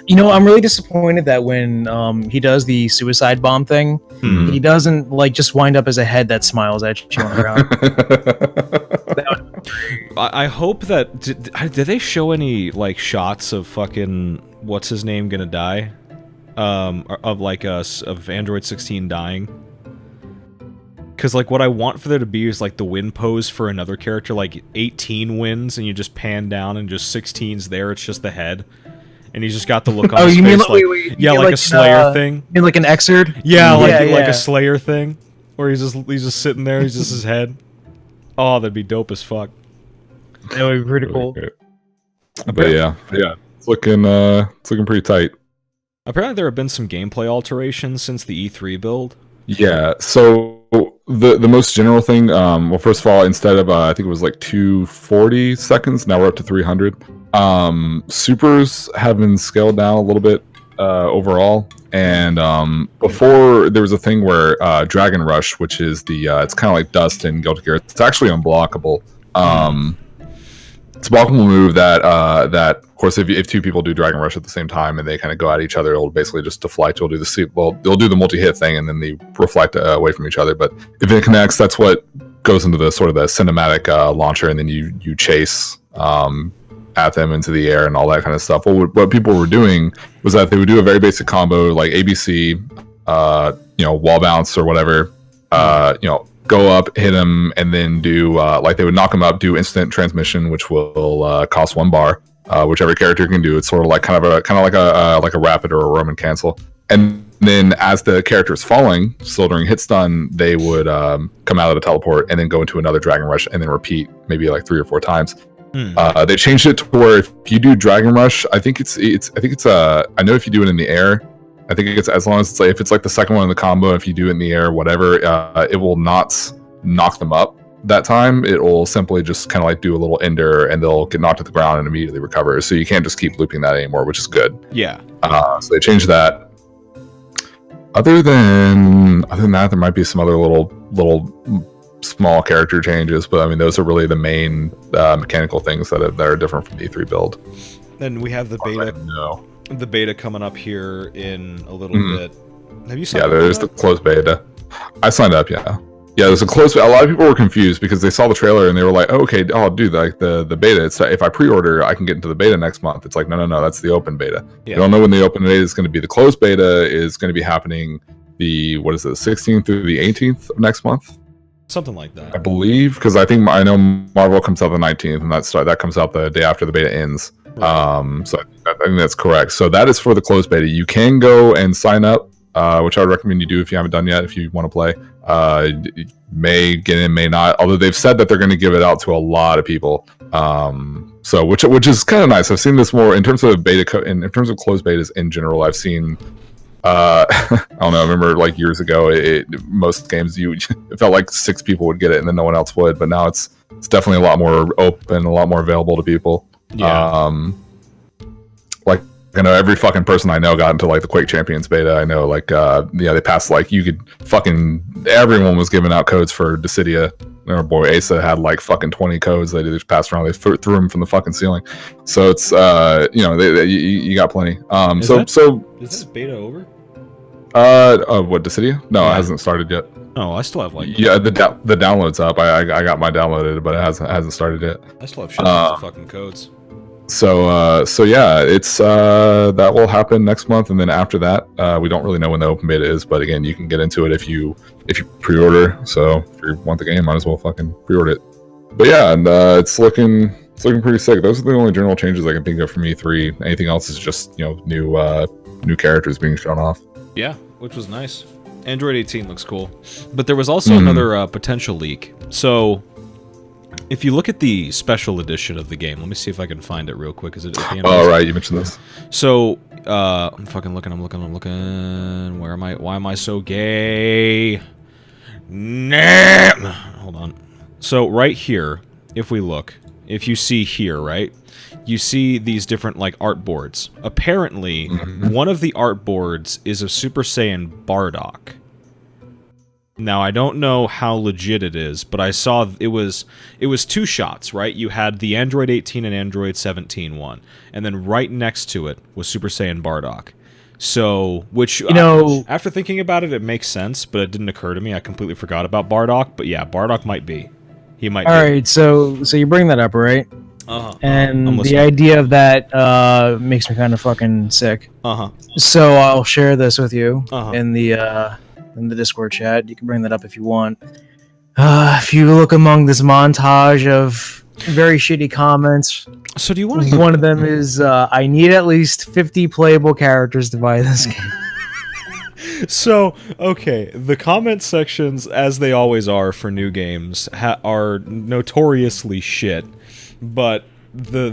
I'm really disappointed that when he does the suicide bomb thing, he doesn't like just wind up as a head that smiles at you on the ground. I hope that did they show any like shots of fucking what's his name gonna die, of Android 16 dying? Because like what I want for there to be is like the win pose for another character, like 18 wins and you just pan down and just 16's there. It's just the head. And he's just got the look on his face, like a Slayer thing. You mean like an Exerd? Yeah, like a Slayer thing, where he's just sitting there. He's just his head. Oh, that'd be dope as fuck. That would be pretty cool. But yeah, it's looking pretty tight. Apparently, there have been some gameplay alterations since the E3 build. Yeah. So the most general thing, well, first of all, instead of I think it was like 240 seconds, now we're up to 300. Supers have been scaled down a little bit overall, and before there was a thing where Dragon Rush, which is it's kind of like Dust in Guilty Gear, it's actually unblockable. It's a blockable move that of course if two people do Dragon Rush at the same time and they kind of go at each other, it'll basically just deflect. You'll do they'll do the multi-hit thing and then they reflect away from each other. But if it connects, that's what goes into the sort of the cinematic launcher, and then you chase at them into the air and all that kind of stuff. What people were doing was that they would do a very basic combo like ABC, wall bounce or whatever, go up, hit them, and then do like they would knock them up, do instant transmission, which will cost 1 bar, which every character can do. It's sort of like kind of like a rapid or a Roman cancel. And then as the character is falling, still during hit stun, they would come out of the teleport and then go into another Dragon Rush and then repeat maybe like 3 or 4 times. They changed it to where if you do Dragon Rush, I think it's I know if you do it in the air, I think it's as long as it's like, if it's like the second one in the combo, if you do it in the air, whatever, it will not knock them up that time. It will simply just kind of like do a little ender and they'll get knocked to the ground and immediately recover. So you can't just keep looping that anymore, which is good. Yeah. So they changed that. Other than that, there might be some other little small character changes, but I mean those are really the main mechanical things that are different from the E3 build. And we have the beta. No. The beta coming up here in a little bit. Have you signed Yeah, up there's for the closed beta. I signed up, yeah. Yeah, there's a closed. A lot of people were confused because they saw the trailer and they were like, oh, "Okay, oh, dude, like the beta. It's, if I pre-order, I can get into the beta next month." It's like, no, that's the open beta. Yeah. You don't know when the open beta is going to be. The closed beta is going to be happening the 16th through the 18th of next month, something like that, I believe. Because I know Marvel comes out the 19th, and that comes out the day after the beta ends. Right. So I think that's correct. So that is for the closed beta. You can go and sign up. Which I would recommend you do if you haven't done yet, if you want to play. You may get in, may not. Although they've said that they're going to give it out to a lot of people. So which is kind of nice. I've seen this more in terms of beta, in terms of closed betas in general. I've seen. I don't know. I remember like years ago, most games it felt like 6 people would get it and then no one else would. But now it's definitely a lot more open, a lot more available to people. Yeah. I know every fucking person I know got into like the Quake Champions beta. I know like they passed like you could everyone was giving out codes for Dissidia. Our boy Asa had like fucking 20 codes that they just passed around. They threw them from the fucking ceiling. So it's you got plenty. Is this beta over? What, Dissidia? No, It hasn't started yet. Oh, I still have like the download's up. I got mine downloaded, but it hasn't started yet. I still have shit of fucking codes. So yeah, it's that will happen next month, and then after that, we don't really know when the open beta is. But again, you can get into it if you pre-order. So if you want the game, might as well fucking pre-order it. But yeah, and it's looking pretty sick. Those are the only general changes I can think of from E3. Anything else is just new characters being shown off. Yeah, which was nice. Android 18 looks cool, but there was also another potential leak. So. If you look at the special edition of the game, let me see if I can find it real quick. Is it? Oh, right, you mentioned this. So, I'm fucking looking. I'm looking. Where am I? Why am I so gay? Nah. Hold on. So right here, if you see here, right, you see these different like art boards. Apparently, one of the art boards is of Super Saiyan Bardock. Now, I don't know how legit it is, but I saw it was 2 shots, right? You had the Android 18 and Android 17 one, and then right next to it was Super Saiyan Bardock. So, which, after thinking about it, it makes sense, but it didn't occur to me. I completely forgot about Bardock, but yeah, Bardock might be. He might be. Alright, so you bring that up, right? Uh-huh. And the idea of that makes me kind of fucking sick. Uh-huh. So I'll share this with you in the Discord chat. You can bring that up if you want. If you look among this montage of very shitty comments, so do you want to? One of them is, I need at least 50 playable characters to buy this game. So, okay, the comment sections, as they always are for new games, are notoriously shit, but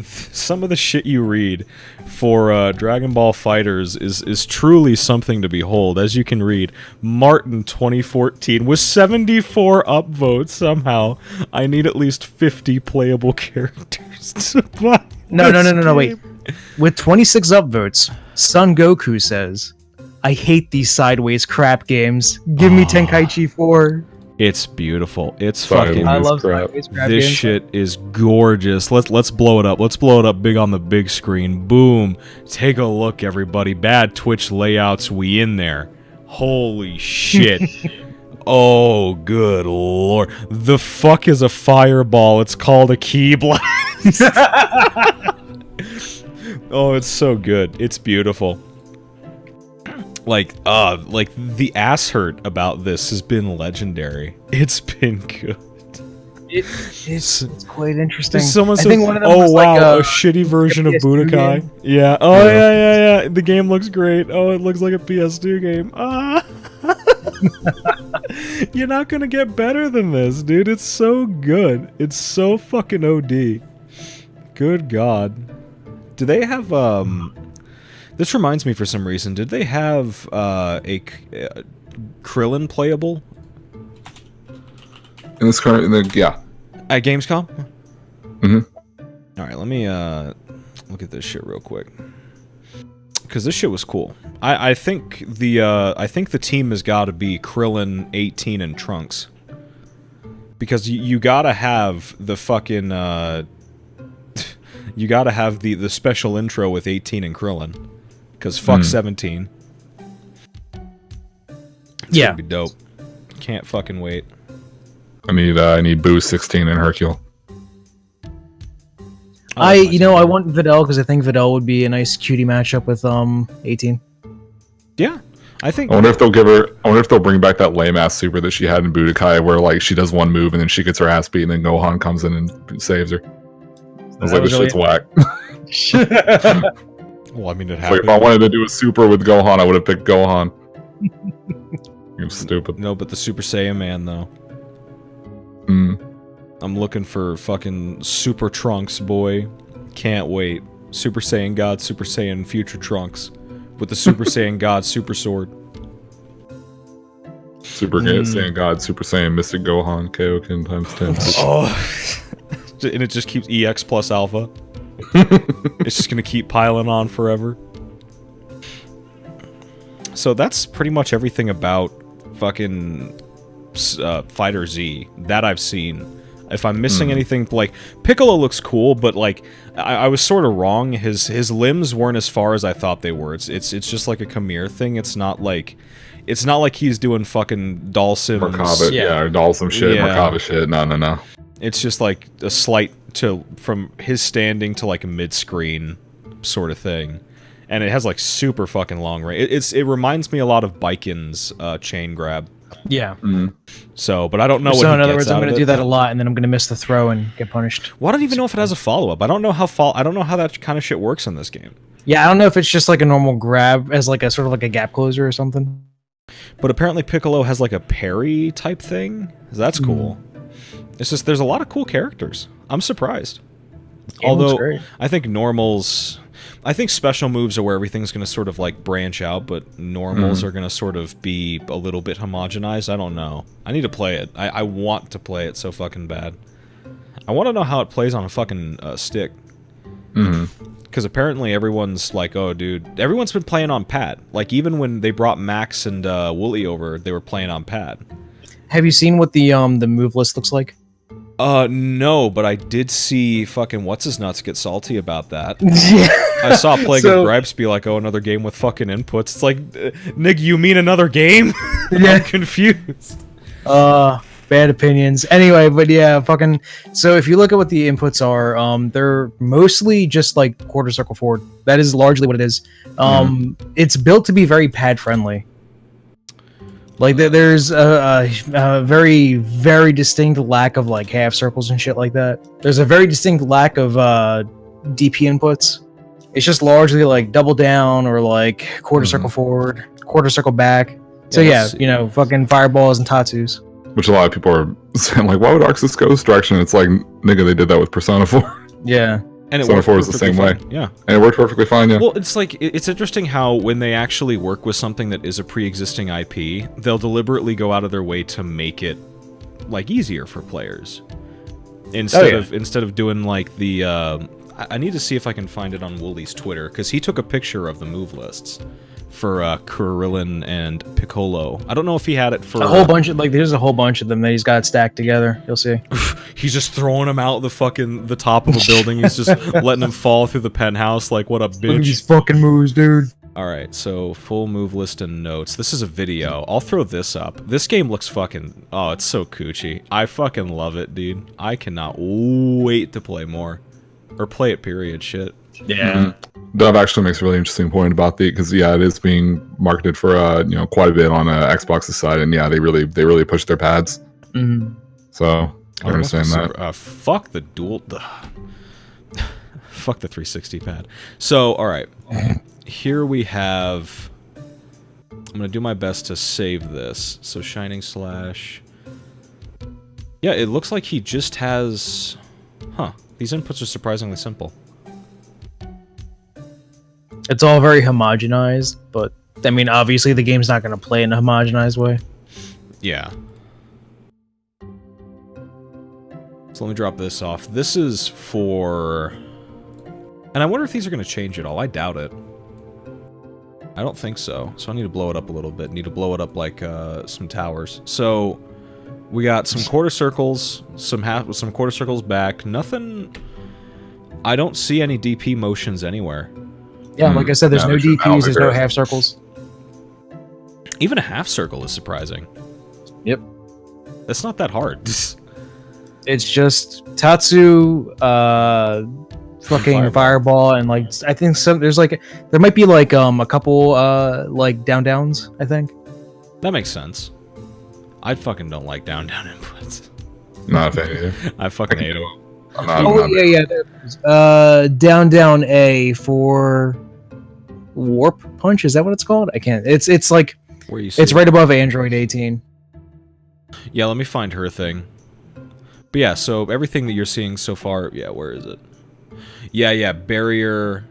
some of the shit you read for Dragon Ball Fighters is truly something to behold. As you can read, Martin 2014 with 74 upvotes somehow. I need at least 50 playable characters to buy. No, wait. With 26 upvotes, Son Goku says, I hate these sideways crap games. Give me Tenkaichi 4. It's beautiful. It's fucking. I love sideways crap this games. shit is gorgeous. Let's blow it up. Let's blow it up big on the big screen. Boom. Take a look, everybody. Bad Twitch layouts. We in there. Holy shit. Oh, good lord. The fuck is a fireball? It's called a key blast. Oh, it's so good. It's beautiful. Like the ass hurt about this has been legendary. It's been good. It's quite interesting. Someone I said, think one of them "Oh was wow, like a shitty version of PS2 Budokai." game. Yeah. Oh yeah. The game looks great. Oh, it looks like a PS2 game. Ah. You're not gonna get better than this, dude. It's so good. It's so fucking OD. Good God. Do they have This reminds me for some reason. Did they have a Krillin playable? In this current, yeah. At Gamescom? Mm-hmm. Alright, let me look at this shit real quick. Because this shit was cool. I think the team has got to be Krillin, 18, and Trunks. Because you gotta have the fucking, you gotta have the special intro with 18 and Krillin. Because fuck 17. It's gonna be dope. Can't fucking wait. I need Boo 16 and Hercule. I want Videl because I think Videl would be a nice cutie matchup with 18. Yeah, I think. I wonder if they'll bring back that lame ass super that she had in Budokai, where like she does one move and then she gets her ass beat, and then Gohan comes in and saves her. I was like, this shit's whack. Well, I mean, it Like happened. if I wanted to do a super with Gohan, I would have picked Gohan. You're stupid. No, but the Super Saiyan man though. I'm looking for fucking Super Trunks, boy. Can't wait. Super Saiyan God, Super Saiyan Future Trunks. With the Super Saiyan God Super Sword. Super Saiyan God, Super Saiyan Mystic Gohan, Kaioken ×10. Oh. And it just keeps EX plus Alpha. It's just gonna keep piling on forever. So that's pretty much everything about fucking Fighter Z that I've seen. If I'm missing anything, like, Piccolo looks cool, but, like, I was sort of wrong. His limbs weren't as far as I thought they were. It's just like a Khmer thing. It's not like he's doing fucking Dalsim. Or Dalsim shit, Merkaba shit. No. It's just like a slight from his standing to like a mid-screen sort of thing. And it has like super fucking long range. It reminds me a lot of Baiken's chain grab. Yeah. So, but I don't know what So he in other gets words, I'm out going of to do it. that a lot, and then I'm going to miss the throw and get punished. Well, I don't even know if it has a follow-up. I don't know how that kind of shit works in this game. Yeah, I don't know if it's just like a normal grab as like a sort of like a gap closer or something. But apparently Piccolo has like a parry type thing. That's cool. It's just there's a lot of cool characters. I'm surprised. Although I think I think special moves are where everything's going to sort of like branch out, but normals are going to sort of be a little bit homogenized. I don't know. I need to play it. I want to play it so fucking bad. I want to know how it plays on a fucking stick. Because apparently everyone's like, oh, dude, everyone's been playing on pad. Like, even when they brought Max and Wooly over, they were playing on pad. Have you seen what the move list looks like? No, but I did see fucking what's-his-nuts get salty about that. Yeah. I saw Plague of Gripes be like, oh, another game with fucking inputs. It's like, Nick, you mean another game? Yeah. I'm confused. Bad opinions. Anyway, but yeah, fucking... So if you look at what the inputs are, they're mostly just like quarter circle forward. That is largely what it is. It's built to be very pad-friendly. Like, there's a very, very distinct lack of, like, half circles and shit like that. There's a very distinct lack of DP inputs. It's just largely, like, double down or, like, quarter circle forward, quarter circle back. So, yeah, you know, fucking fireballs and tattoos. Which a lot of people are saying, like, why would Arxis go this direction? It's like, nigga, they did that with Persona 4. Yeah. And it Persona 4 is the same way. Yeah. And it worked perfectly fine, yeah. Well, it's like, it's interesting how when they actually work with something that is a pre-existing IP, they'll deliberately go out of their way to make it, like, easier for players. Instead of doing, like, the, I need to see if I can find it on Wooly's Twitter, because he took a picture of the move lists for Krillin and Piccolo. I don't know if he had it for... A whole bunch of, like, there's a whole bunch of them that he's got stacked together. You'll see. He's just throwing them out the top of a building. He's just letting them fall through the penthouse like, what up, bitch? Look at these fucking moves, dude. Alright, so full move list and notes. This is a video. I'll throw this up. This game looks fucking... Oh, it's so coochie. I fucking love it, dude. I cannot wait to play more. Or play it, period. Shit. Yeah. Dove actually makes a really interesting point about because yeah, it is being marketed for you know, quite a bit on Xbox's side, and yeah, they really push their pads. So I understand that. Fuck the fuck the 360 pad. So all right, here we have. I'm gonna do my best to save this. So Shining Slash. Yeah, it looks like he just has. Huh. These inputs are surprisingly simple. It's all very homogenized, but I mean, obviously the game's not going to play in a homogenized way. Yeah. So let me drop this off. This is for... And I wonder if these are going to change at all. I doubt it. I don't think so. So I need to blow it up a little bit. Need to blow it up like some towers. So We got some quarter circles, some quarter circles back. Nothing. I don't see any DP motions anywhere. Yeah, like I said, there's no DPs, there's no half circles. Even a half circle is surprising. Yep. That's not that hard. It's just Tatsu, fucking Fireball, and like I think there might be like a couple like downs. I think that makes sense. I fucking don't like down inputs. Not a fan either. I fucking hate them. Down A for Warp Punch. Is that what it's called? I can't. It's like where you see it's right above Android 18. Yeah, let me find her thing. But yeah, so everything that you're seeing so far, yeah, where is it? Yeah, Barrier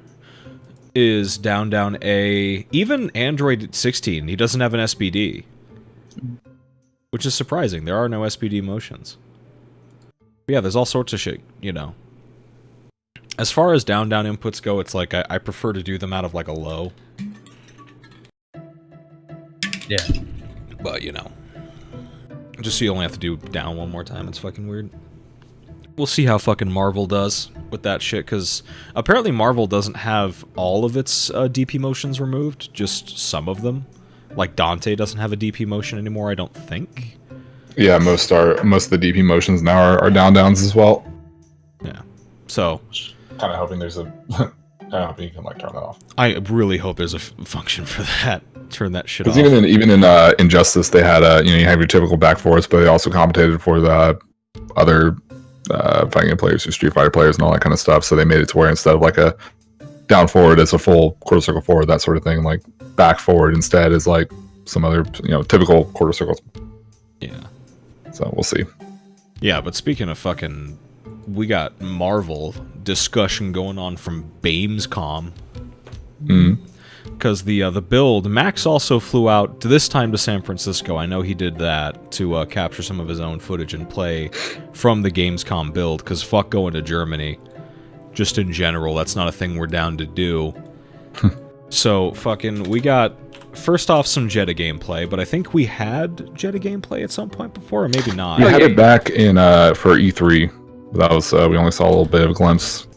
is down A. Even Android 16, he doesn't have an SBD. Which is surprising. There are no SBD motions. But yeah, there's all sorts of shit, you know. As far as down inputs go, it's like I prefer to do them out of like a low. Yeah. But, you know. Just so you only have to do down one more time. It's fucking weird. We'll see how fucking Marvel does with that shit, because apparently Marvel doesn't have all of its DP motions removed, just some of them. Like Dante doesn't have a DP motion anymore, I don't think. Yeah, most of the DP motions now are downs as well. Yeah. So kind of hoping there's a kind of hoping you can like turn that off. I really hope there's a function for that. Turn that shit off. Because even in Injustice, they had you have your typical back forwards, but they also compensated for the other fighting game players, your Street Fighter players, and all that kind of stuff. So they made it to where instead of like a down forward as a full quarter circle forward, that sort of thing, like back forward instead is like some other typical quarter circles. Yeah. So we'll see. Yeah, but speaking of fucking, we got Marvel discussion going on from Gamescom. Because the build, Max also flew out, this time to San Francisco. I know he did that to capture some of his own footage and play from the Gamescom build, because fuck going to Germany. Just in general, that's not a thing we're down to do. So, fucking, we got, first off, some Jetta gameplay, but I think we had Jetta gameplay at some point before, or maybe not. We had it back in, for E3. That was, we only saw a little bit of a glimpse.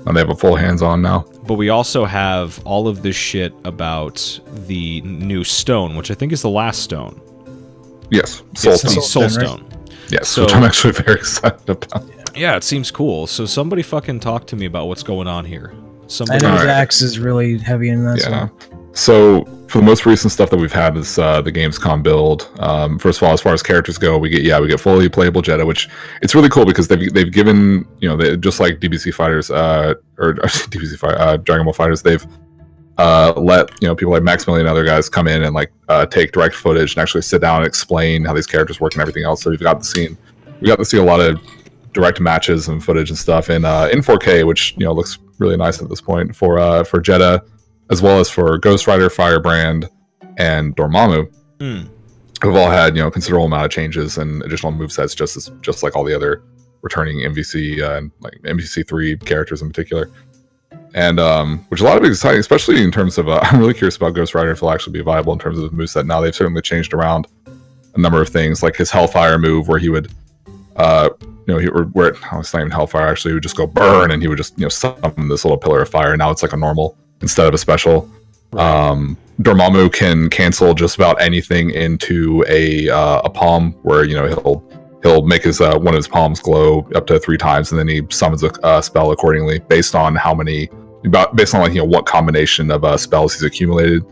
And they have a full hands-on now. But we also have all of this shit about the new stone, which I think is the last stone. Yes, Soul Stone. Right? Yes, so, which I'm actually very excited about. Yeah, it seems cool. So somebody fucking talk to me about what's going on here. I know Dax is really heavy in that. Yeah. So for the most recent stuff that we've had is the Gamescom build. First of all, as far as characters go, we get fully playable Jetta, which it's really cool because they've given just like DBC Fighters or DBC Dragon Ball Fighters, they've let people like Maximilian and other guys come in and like take direct footage and actually sit down and explain how these characters work and everything else. So we got to see a lot of direct matches and footage and stuff in 4K, which looks really nice at this point for Jetta, as well as for Ghost Rider, Firebrand, and Dormammu, who've all had considerable amount of changes and additional movesets, just like all the other returning MVC and like MVC3 characters in particular. And which a lot of it is exciting, especially in terms of I'm really curious about Ghost Rider if it'll actually be viable in terms of the moveset. Now they've certainly changed around a number of things, like his Hellfire move, where he would it's not even Hellfire, actually, he would just go burn and he would just summon this little pillar of fire. Now it's like a normal instead of a special. Right. Dormammu can cancel just about anything into a palm, where he'll make his one of his palms glow up to 3 times, and then he summons a spell accordingly based on what combination of spells he's accumulated.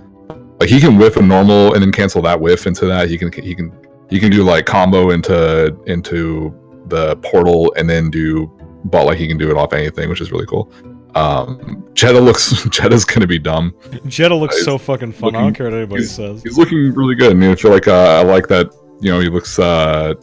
Like he can whiff a normal and then cancel that whiff into that. He can do like combo into the portal and then he can do it off anything, which is really cool. Jetta's gonna be dumb. Jetta looks so fucking fun. I don't care what anybody says. He's looking really good. I feel like I like that. He looks. I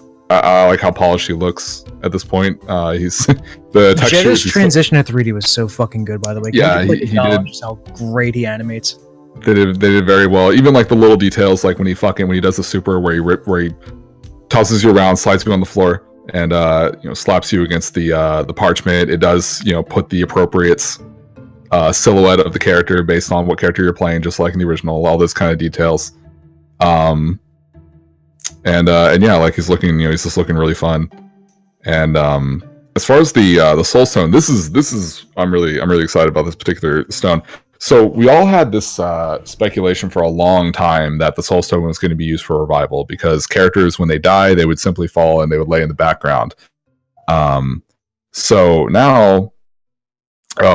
like how polished he looks at this point. He's the texture. Jetta's transition to 3D was so fucking good. By the way, yeah, he did. Just how great he animates. They did very well. Even like the little details, like when he does the super, where he tosses you around, slides you on the floor, and slaps you against the parchment. It does put the appropriate silhouette of the character based on what character you're playing, just like in the original. All those kind of details. and yeah, like he's looking, he's just looking really fun. And as far as the soul stone, this is I'm really excited about this particular stone. So we all had this speculation for a long time that the soul stone was going to be used for revival, because characters, when they die, they would simply fall and they would lay in the background. So now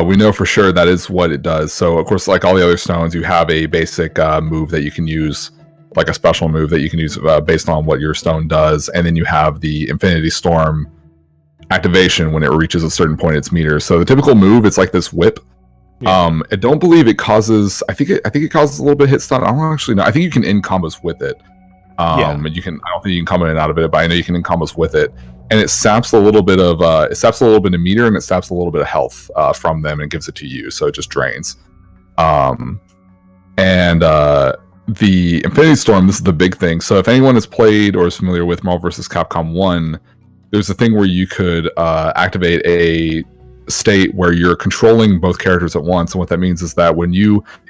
we know for sure that is what it does. So of course, like all the other stones, you have a basic move that you can use, like a special move that you can use based on what your stone does, and then you have the Infinity Storm activation when it reaches a certain point in its meter. So the typical move, it's like this whip. Yeah. I don't believe it causes. I think it causes a little bit of hit stun. I don't actually know. I think you can end combos with it. You can. I don't think you can come in and out of it, but I know you can end combos with it. And it saps a little bit of of meter, and it saps a little bit of health from them, and gives it to you. So it just drains. The Infinity Storm, this is the big thing. So if anyone has played or is familiar with Marvel vs. Capcom 1, there's a thing where you could activate a state where you're controlling both characters at once. And what that means is that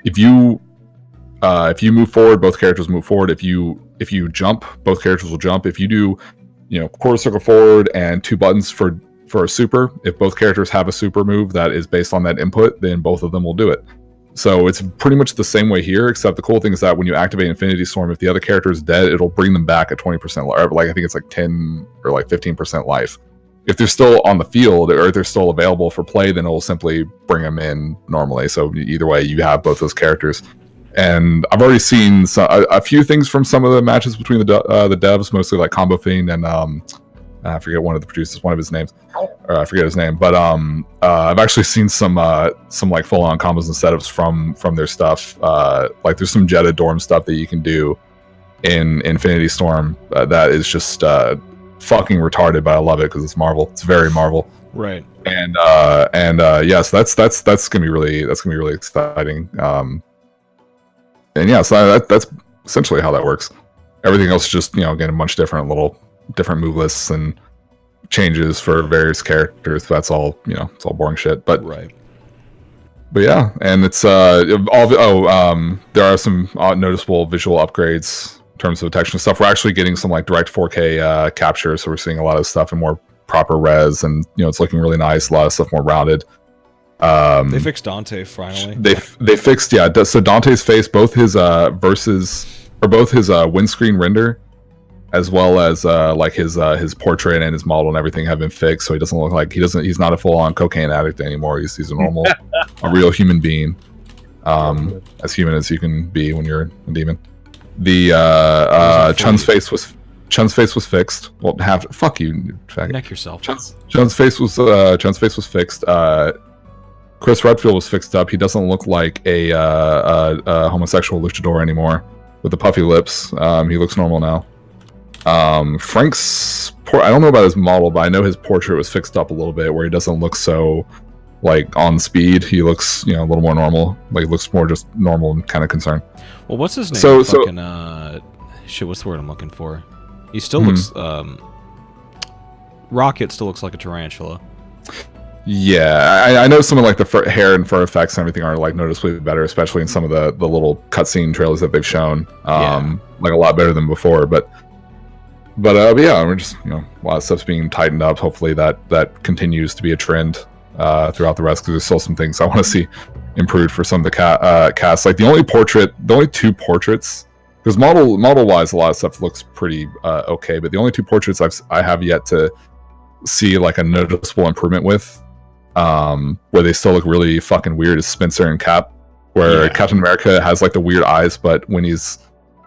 if you move forward, both characters move forward. If you jump, both characters will jump. If you do, quarter circle forward and 2 buttons for a super, if both characters have a super move that is based on that input, then both of them will do it. So it's pretty much the same way here, except the cool thing is that when you activate Infinity Storm, if the other character is dead, it'll bring them back at 20%, or like I think it's like 10 or like 15% life. If they're still on the field or if they're still available for play, then it'll simply bring them in normally. So either way, you have both those characters. And I've already seen a few things from some of the matches between the devs, mostly like Combo Fiend and I forget one of the producers, one of his names, or I forget his name, but I've actually seen some like full-on combos and setups from their stuff. Like there's some Jetta Dorm stuff that you can do in Infinity Storm that is just fucking retarded, but I love it because it's Marvel. It's very Marvel. Right. And yes, that's gonna be really exciting. And yeah, so that's essentially how that works. Everything else is just again a bunch of different move lists and changes for various characters. That's all it's all boring shit. But right. But yeah, and it's there are some noticeable visual upgrades in terms of texture and stuff. We're actually getting some like direct 4K capture, so we're seeing a lot of stuff in more proper res, and it's looking really nice. A lot of stuff more rounded. They fixed Dante finally. They fixed so Dante's face, both his windscreen render, as well as like his portrait and his model and everything have been fixed, so he doesn't look like he's not a full-on cocaine addict anymore. He's a normal, a real human being, as human as you can be when you're a demon. The Chun's face was fixed. Well, fuck you, faggot. Neck yourself. Chun's face was fixed. Chris Redfield was fixed up. He doesn't look like a homosexual luchador anymore with the puffy lips. He looks normal now. Frank's I don't know about his model, but I know his portrait was fixed up a little bit where he doesn't look so like on speed. He looks a little more normal. Like he looks more just normal and kind of concerned. Well, what's his name? Shit, what's the word I'm looking for? He still looks Rocket still looks like a tarantula. Yeah, I know some of like the hair and fur effects and everything are like noticeably better, especially in some of the little cutscene trailers that they've shown. Like a lot better than before. But yeah, we're just a lot of stuff's being tightened up. Hopefully that continues to be a trend throughout the rest, because there's still some things I want to see improved for some of the cast. Like the only 2 portraits, because model wise a lot of stuff looks pretty okay, but the only 2 portraits I have yet to see like a noticeable improvement with, where they still look really fucking weird, is Spencer and Cap, where Captain America has like the weird eyes, but when he's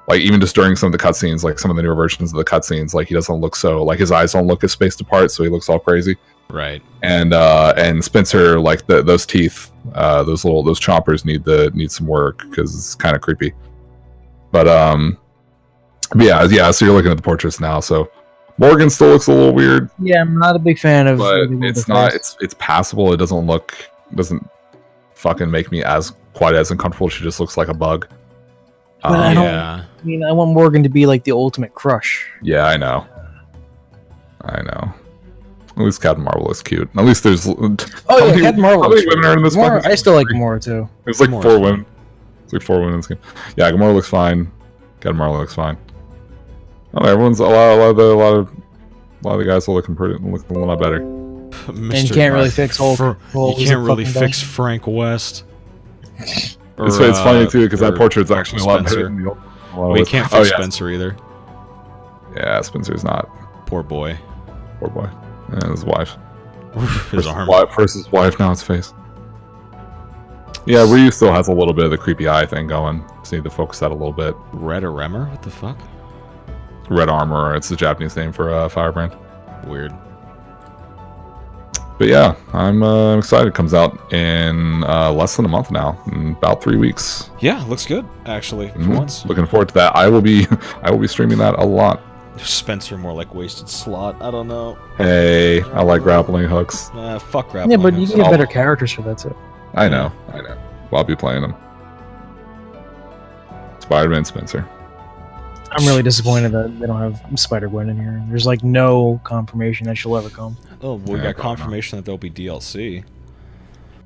like, even just during some of the cutscenes, like some of the newer versions of the cutscenes, like he doesn't look so, like his eyes don't look as spaced apart, so he looks all crazy. Right. And Spencer, like those teeth, those chompers need some work because it's kind of creepy. But yeah. So you're looking at the portraits now. So Morgan still looks a little weird. Yeah, I'm not a big fan of. But it's not. It's passable. It doesn't fucking make me quite as uncomfortable. She just looks like a bug. But I want Morgan to be like the ultimate crush. Yeah, I know. At least Captain Marvel looks cute. At least there's. Captain Marvel. How many women are in this? I still like Gamora too. There's like 4 women. It's like 4 women in this game. Yeah, Gamora looks fine. Captain Marvel looks fine. Oh, everyone's a lot of the guys are looking a lot better. And you can't really fix Hulk. You can't really fix Frank West. It's funny too because that portrait's actually a lot better than the old. Well, you can't fix Spencer either. Yeah, Spencer's not. Poor boy. Poor boy. And his wife. His arm. First his wife, now his face. Yeah, Ryu still has a little bit of the creepy eye thing going. Just need to focus that a little bit. Red Armor? What the fuck? Red Armor. It's the Japanese name for Firebrand. Weird. But yeah, I'm excited. It comes out in less than a month now, in about 3 weeks. Yeah, looks good actually. For once, looking forward to that. I will be streaming that a lot. Spencer more like wasted slot. I don't know. Hey, I like grappling hooks. Fuck grappling. Yeah, but hooks. you can get better characters for that too. I know. Well, I'll be playing them. Spider-Man Spencer. I'm really disappointed that they don't have Spider-Gwen in here. There's like no confirmation that she'll ever come. Oh, we got confirmation that there'll be DLC.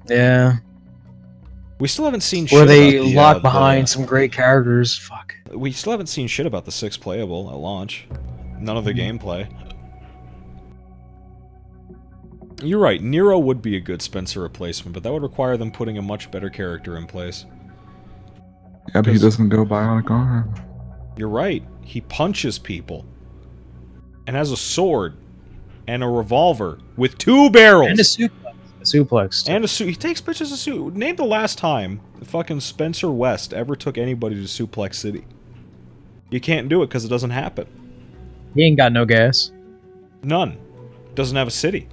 Yeah. We still haven't seen shit where they about lock behind some great characters. Fuck. We still haven't seen shit about the 6 playable at launch. None of the gameplay. You're right, Nero would be a good Spencer replacement, but that would require them putting a much better character in place. Yeah, but he doesn't go bionic arm. You're right. He punches people. And has a sword. And a revolver. With 2 barrels! And a suplex. And a suit. He takes bitches of suit. Name the last time fucking Spencer West ever took anybody to Suplex City. You can't do it because it doesn't happen. He ain't got no gas. None. Doesn't have a city.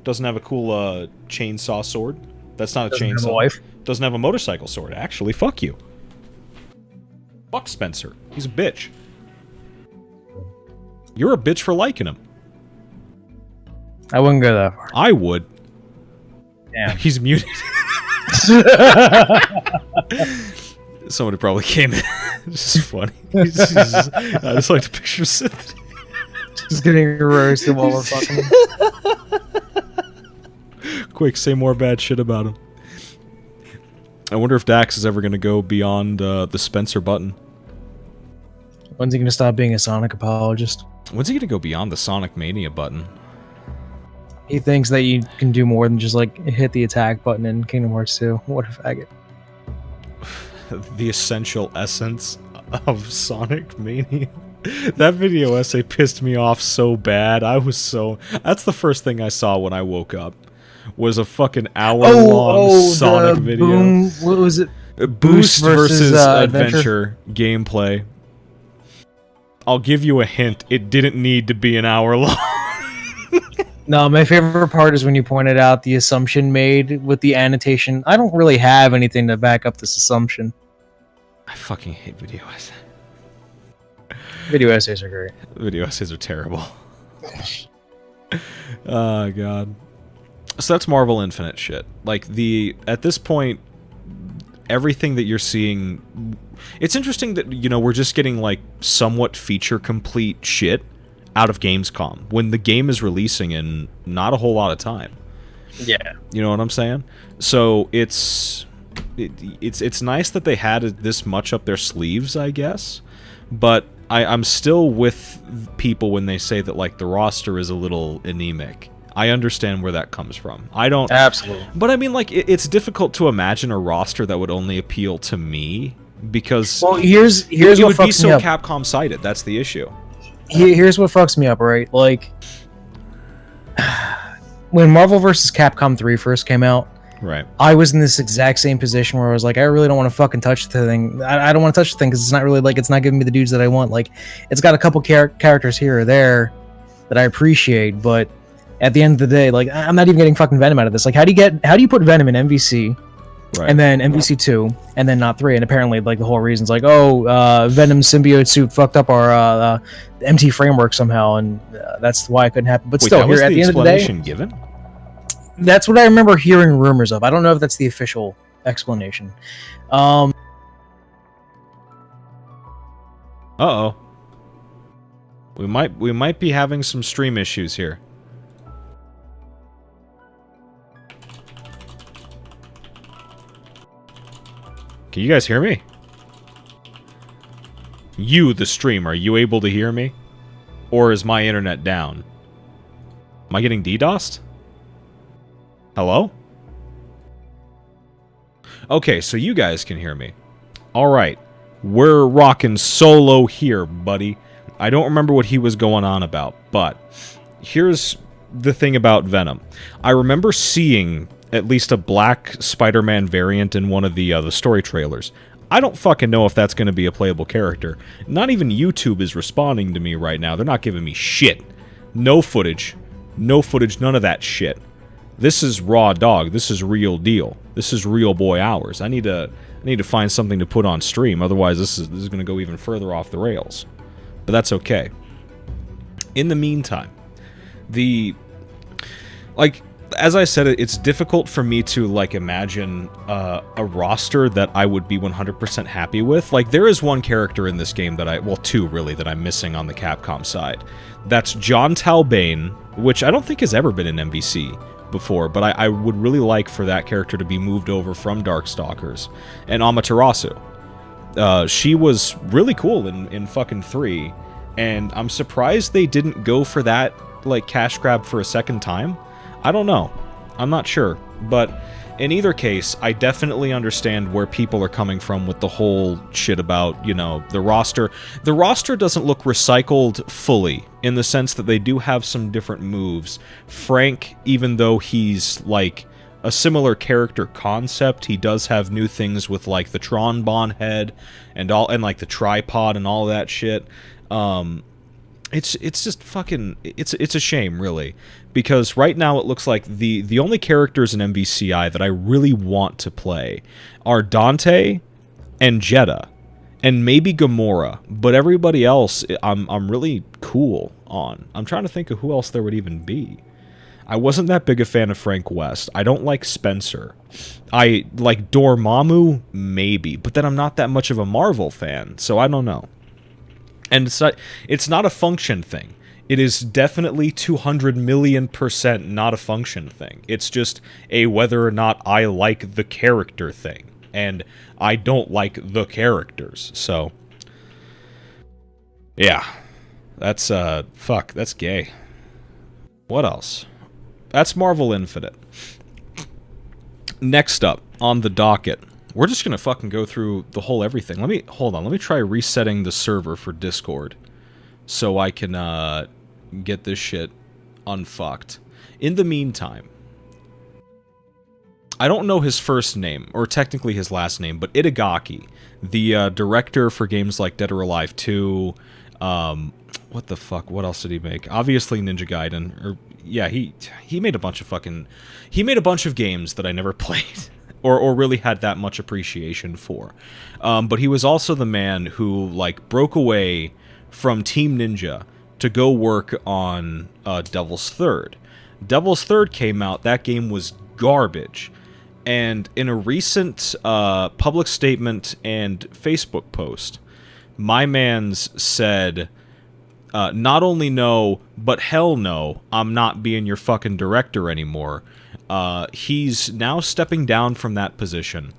Doesn't have a cool chainsaw sword. That's not a chainsaw. Have a wife. Doesn't have a motorcycle sword. Actually, fuck you. Fuck Spencer. He's a bitch. You're a bitch for liking him. I wouldn't go that far. I would. Damn. He's muted. Somebody probably came in. This is funny. I just like to picture Sith. Just getting roasted while we're fucking. Quick, say more bad shit about him. I wonder if Dax is ever going to go beyond the Spencer button. When's he going to stop being a Sonic apologist? When's he going to go beyond the Sonic Mania button? He thinks that you can do more than just like hit the attack button in Kingdom Hearts 2. What a faggot. The essential essence of Sonic Mania. That video essay pissed me off so bad. That's the first thing I saw when I woke up. Was a fucking hour-long Sonic video. Boom, what was it? Boost versus Adventure gameplay. I'll give you a hint. It didn't need to be an hour long. No, my favorite part is when you pointed out the assumption made with the annotation. I don't really have anything to back up this assumption. I fucking hate video essays. Video essays are great. Video essays are terrible. Oh, God. So that's Marvel Infinite shit. Like, at this point, everything that you're seeing... It's interesting that, you know, we're just getting, like, somewhat feature-complete shit out of Gamescom, when the game is releasing in not a whole lot of time. Yeah. You know what I'm saying? So, it's nice that they had this much up their sleeves, I guess. But I'm still with people when they say that, like, the roster is a little anemic. I understand where that comes from. I don't... Absolutely. But I mean, like, it's difficult to imagine a roster that would only appeal to me, because... Well, here's it what would be fucks me so up. Capcom-sided. That's the issue. Here's what fucks me up, right? Like, when Marvel vs. Capcom 3 first came out, right, I was in this exact same position where I was like, I really don't want to fucking touch the thing. I don't want to touch the thing because it's not really, like, it's not giving me the dudes that I want. Like, it's got a couple characters here or there that I appreciate, but at the end of the day, like, I'm not even getting fucking Venom out of this. Like, how do you put Venom in MVC? Right. And then MVC 2, and then not 3, and apparently, like, the whole reason's like, oh, Venom's symbiote suit fucked up our MT framework somehow, and that's why it couldn't happen. But still, here at the end of the day, given? That's what I remember hearing rumors of. I don't know if that's the official explanation. Uh-oh. We might be having some stream issues here. Can you guys hear me? You, the stream, are you able to hear me? Or is my internet down? Am I getting DDoSed? Hello? Okay, so you guys can hear me. Alright. We're rocking solo here, buddy. I don't remember what he was going on about, but here's the thing about Venom. I remember seeing at least a black Spider-Man variant in one of the story trailers. I don't fucking know if that's going to be a playable character. Not even YouTube is responding to me right now. They're not giving me shit. No footage. No footage, none of that shit. This is raw dog. This is real deal. This is real boy hours. I need to find something to put on stream. Otherwise, this is going to go even further off the rails. But that's okay. In the meantime, as I said, it's difficult for me to, like, imagine a roster that I would be 100% happy with. Like, there is one character in this game that well, two, really, that I'm missing on the Capcom side. That's John Talbane, which I don't think has ever been an MVC before, but I would really like for that character to be moved over from Darkstalkers. And Amaterasu. She was really cool in fucking 3, and I'm surprised they didn't go for that, like, cash grab for a second time. I don't know. I'm not sure. But in either case, I definitely understand where people are coming from with the whole shit about, you know, the roster. The roster doesn't look recycled fully, in the sense that they do have some different moves. Frank, even though he's, like, a similar character concept, he does have new things with, like, the Tron Bon head and like, the tripod and all that shit. It's just fucking... It's a shame, really. Because right now it looks like the only characters in MVCI that I really want to play are Dante and Jeddah. And maybe Gamora. But everybody else, I'm really cool on. I'm trying to think of who else there would even be. I wasn't that big a fan of Frank West. I don't like Spencer. I like Dormammu, maybe. But then I'm not that much of a Marvel fan, so I don't know. And it's not a function thing. It is definitely 200 million% not a function thing. It's just a whether or not I like the character thing. And I don't like the characters, so... Yeah. That's, fuck, that's gay. What else? That's Marvel Infinite. Next up, on the docket... We're just gonna fucking go through the whole everything. Hold on, let me try resetting the server for Discord. So I can, get this shit unfucked. In the meantime, I don't know his first name, or technically his last name, but Itagaki, the, director for games like Dead or Alive 2, what the fuck, what else did he make? Obviously Ninja Gaiden, or, yeah, he made a bunch of fucking... He made a bunch of games that I never played. Or really had that much appreciation for. But he was also the man who, like, broke away from Team Ninja to go work on Devil's Third. Devil's Third came out, that game was garbage. And in a recent public statement and Facebook post, my man's said, not only no, but hell no, I'm not being your fucking director anymore. He's now stepping down from that position,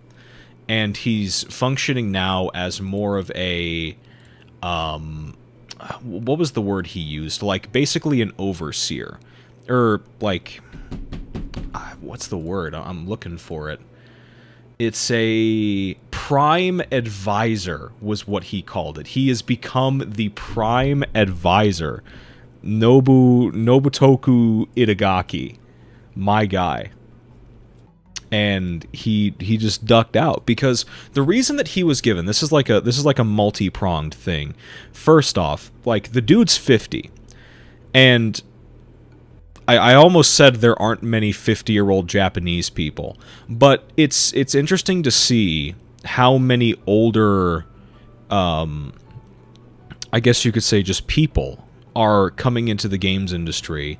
and he's functioning now as more of a, what was the word he used? Like, basically an overseer. Or, like, what's the word? I'm looking for it. It's a prime advisor, was what he called it. He has become the prime advisor. Nobutoku Itagaki. My guy. And he just ducked out because the reason that he was given, this is like a multi-pronged thing. First off, like, the dude's 50, and I almost said there aren't many 50-year-old Japanese people, but it's interesting to see how many older, I guess you could say, just people are coming into the games industry.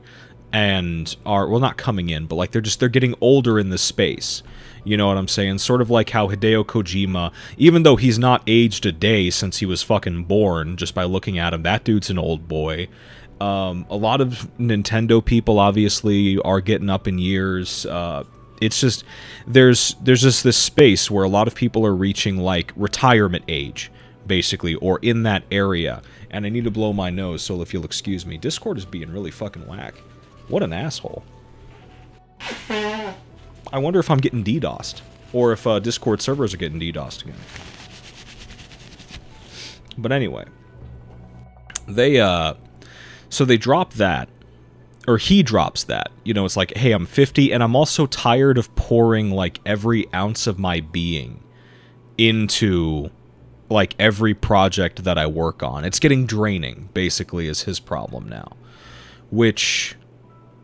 And are, well, not coming in, but, like, they're getting older in this space. You know what I'm saying? Sort of like how Hideo Kojima, even though he's not aged a day since he was fucking born, just by looking at him, that dude's an old boy. A lot of Nintendo people, obviously, are getting up in years. It's just, there's just this space where a lot of people are reaching, like, retirement age. basically, or in that area, and I need to blow my nose, so if you'll excuse me. Discord is being really fucking whack. What an asshole. I wonder if I'm getting DDoSed, or if Discord servers are getting DDoSed again. But anyway, so they drop that, or he drops that. You know, it's like, hey, I'm 50, and I'm also tired of pouring, like, every ounce of my being into, like, every project that I work on. It's getting draining, basically, is his problem now. Which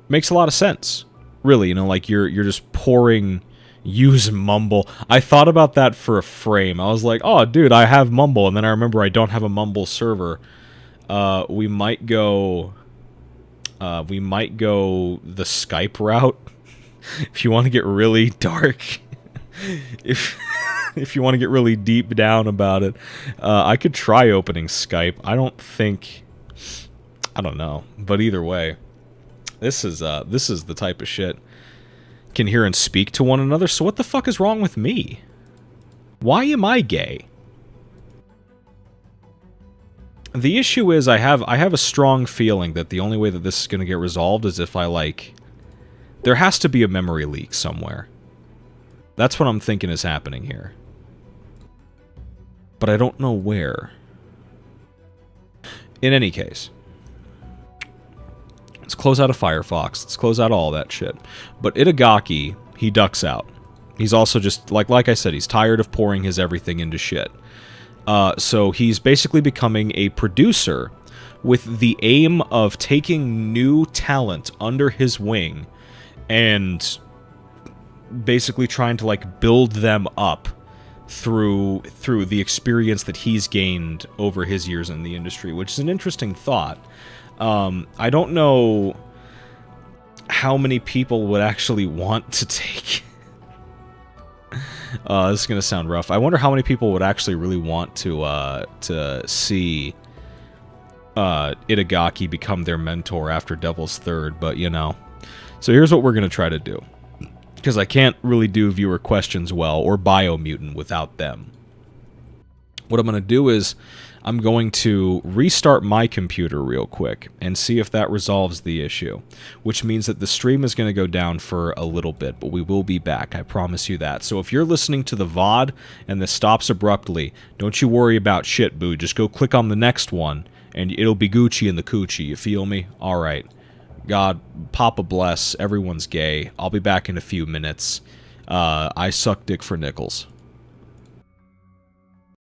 makes a lot of sense. Really, you know, like, you're just pouring... Use Mumble. I thought about that for a frame. I was like, oh, dude, I have Mumble, and then I remember I don't have a Mumble server. We might go the Skype route. If you want to get really dark. If you want to get really deep down about it. I could try opening Skype. I don't know. But either way. This is the type of shit. Can hear and speak to one another, so what the fuck is wrong with me? Why am I gay? The issue is I have a strong feeling that the only way that this is going to get resolved is if I, like... There has to be a memory leak somewhere. That's what I'm thinking is happening here. But I don't know where. In any case... Let's close out of Firefox. Let's close out all that shit. But Itagaki, he ducks out. He's also just, like I said, he's tired of pouring his everything into shit. So he's basically becoming a producer with the aim of taking new talent under his wing and basically trying to, like, build them up through the experience that he's gained over his years in the industry, which is an interesting thought. I don't know how many people would actually want to take... this is going to sound rough. I wonder how many people would actually really want to see Itagaki become their mentor after Devil's Third, but, you know. So here's what we're going to try to do. Because I can't really do viewer questions well, or Biomutant without them. What I'm going to do is... I'm going to restart my computer real quick and see if that resolves the issue, which means that the stream is going to go down for a little bit, but we will be back, I promise you that. So if you're listening to the VOD and this stops abruptly, don't you worry about shit, boo. Just go click on the next one, and it'll be Gucci in the coochie, you feel me? Alright. God, Papa bless, everyone's gay. I'll be back in a few minutes. I suck dick for nickels.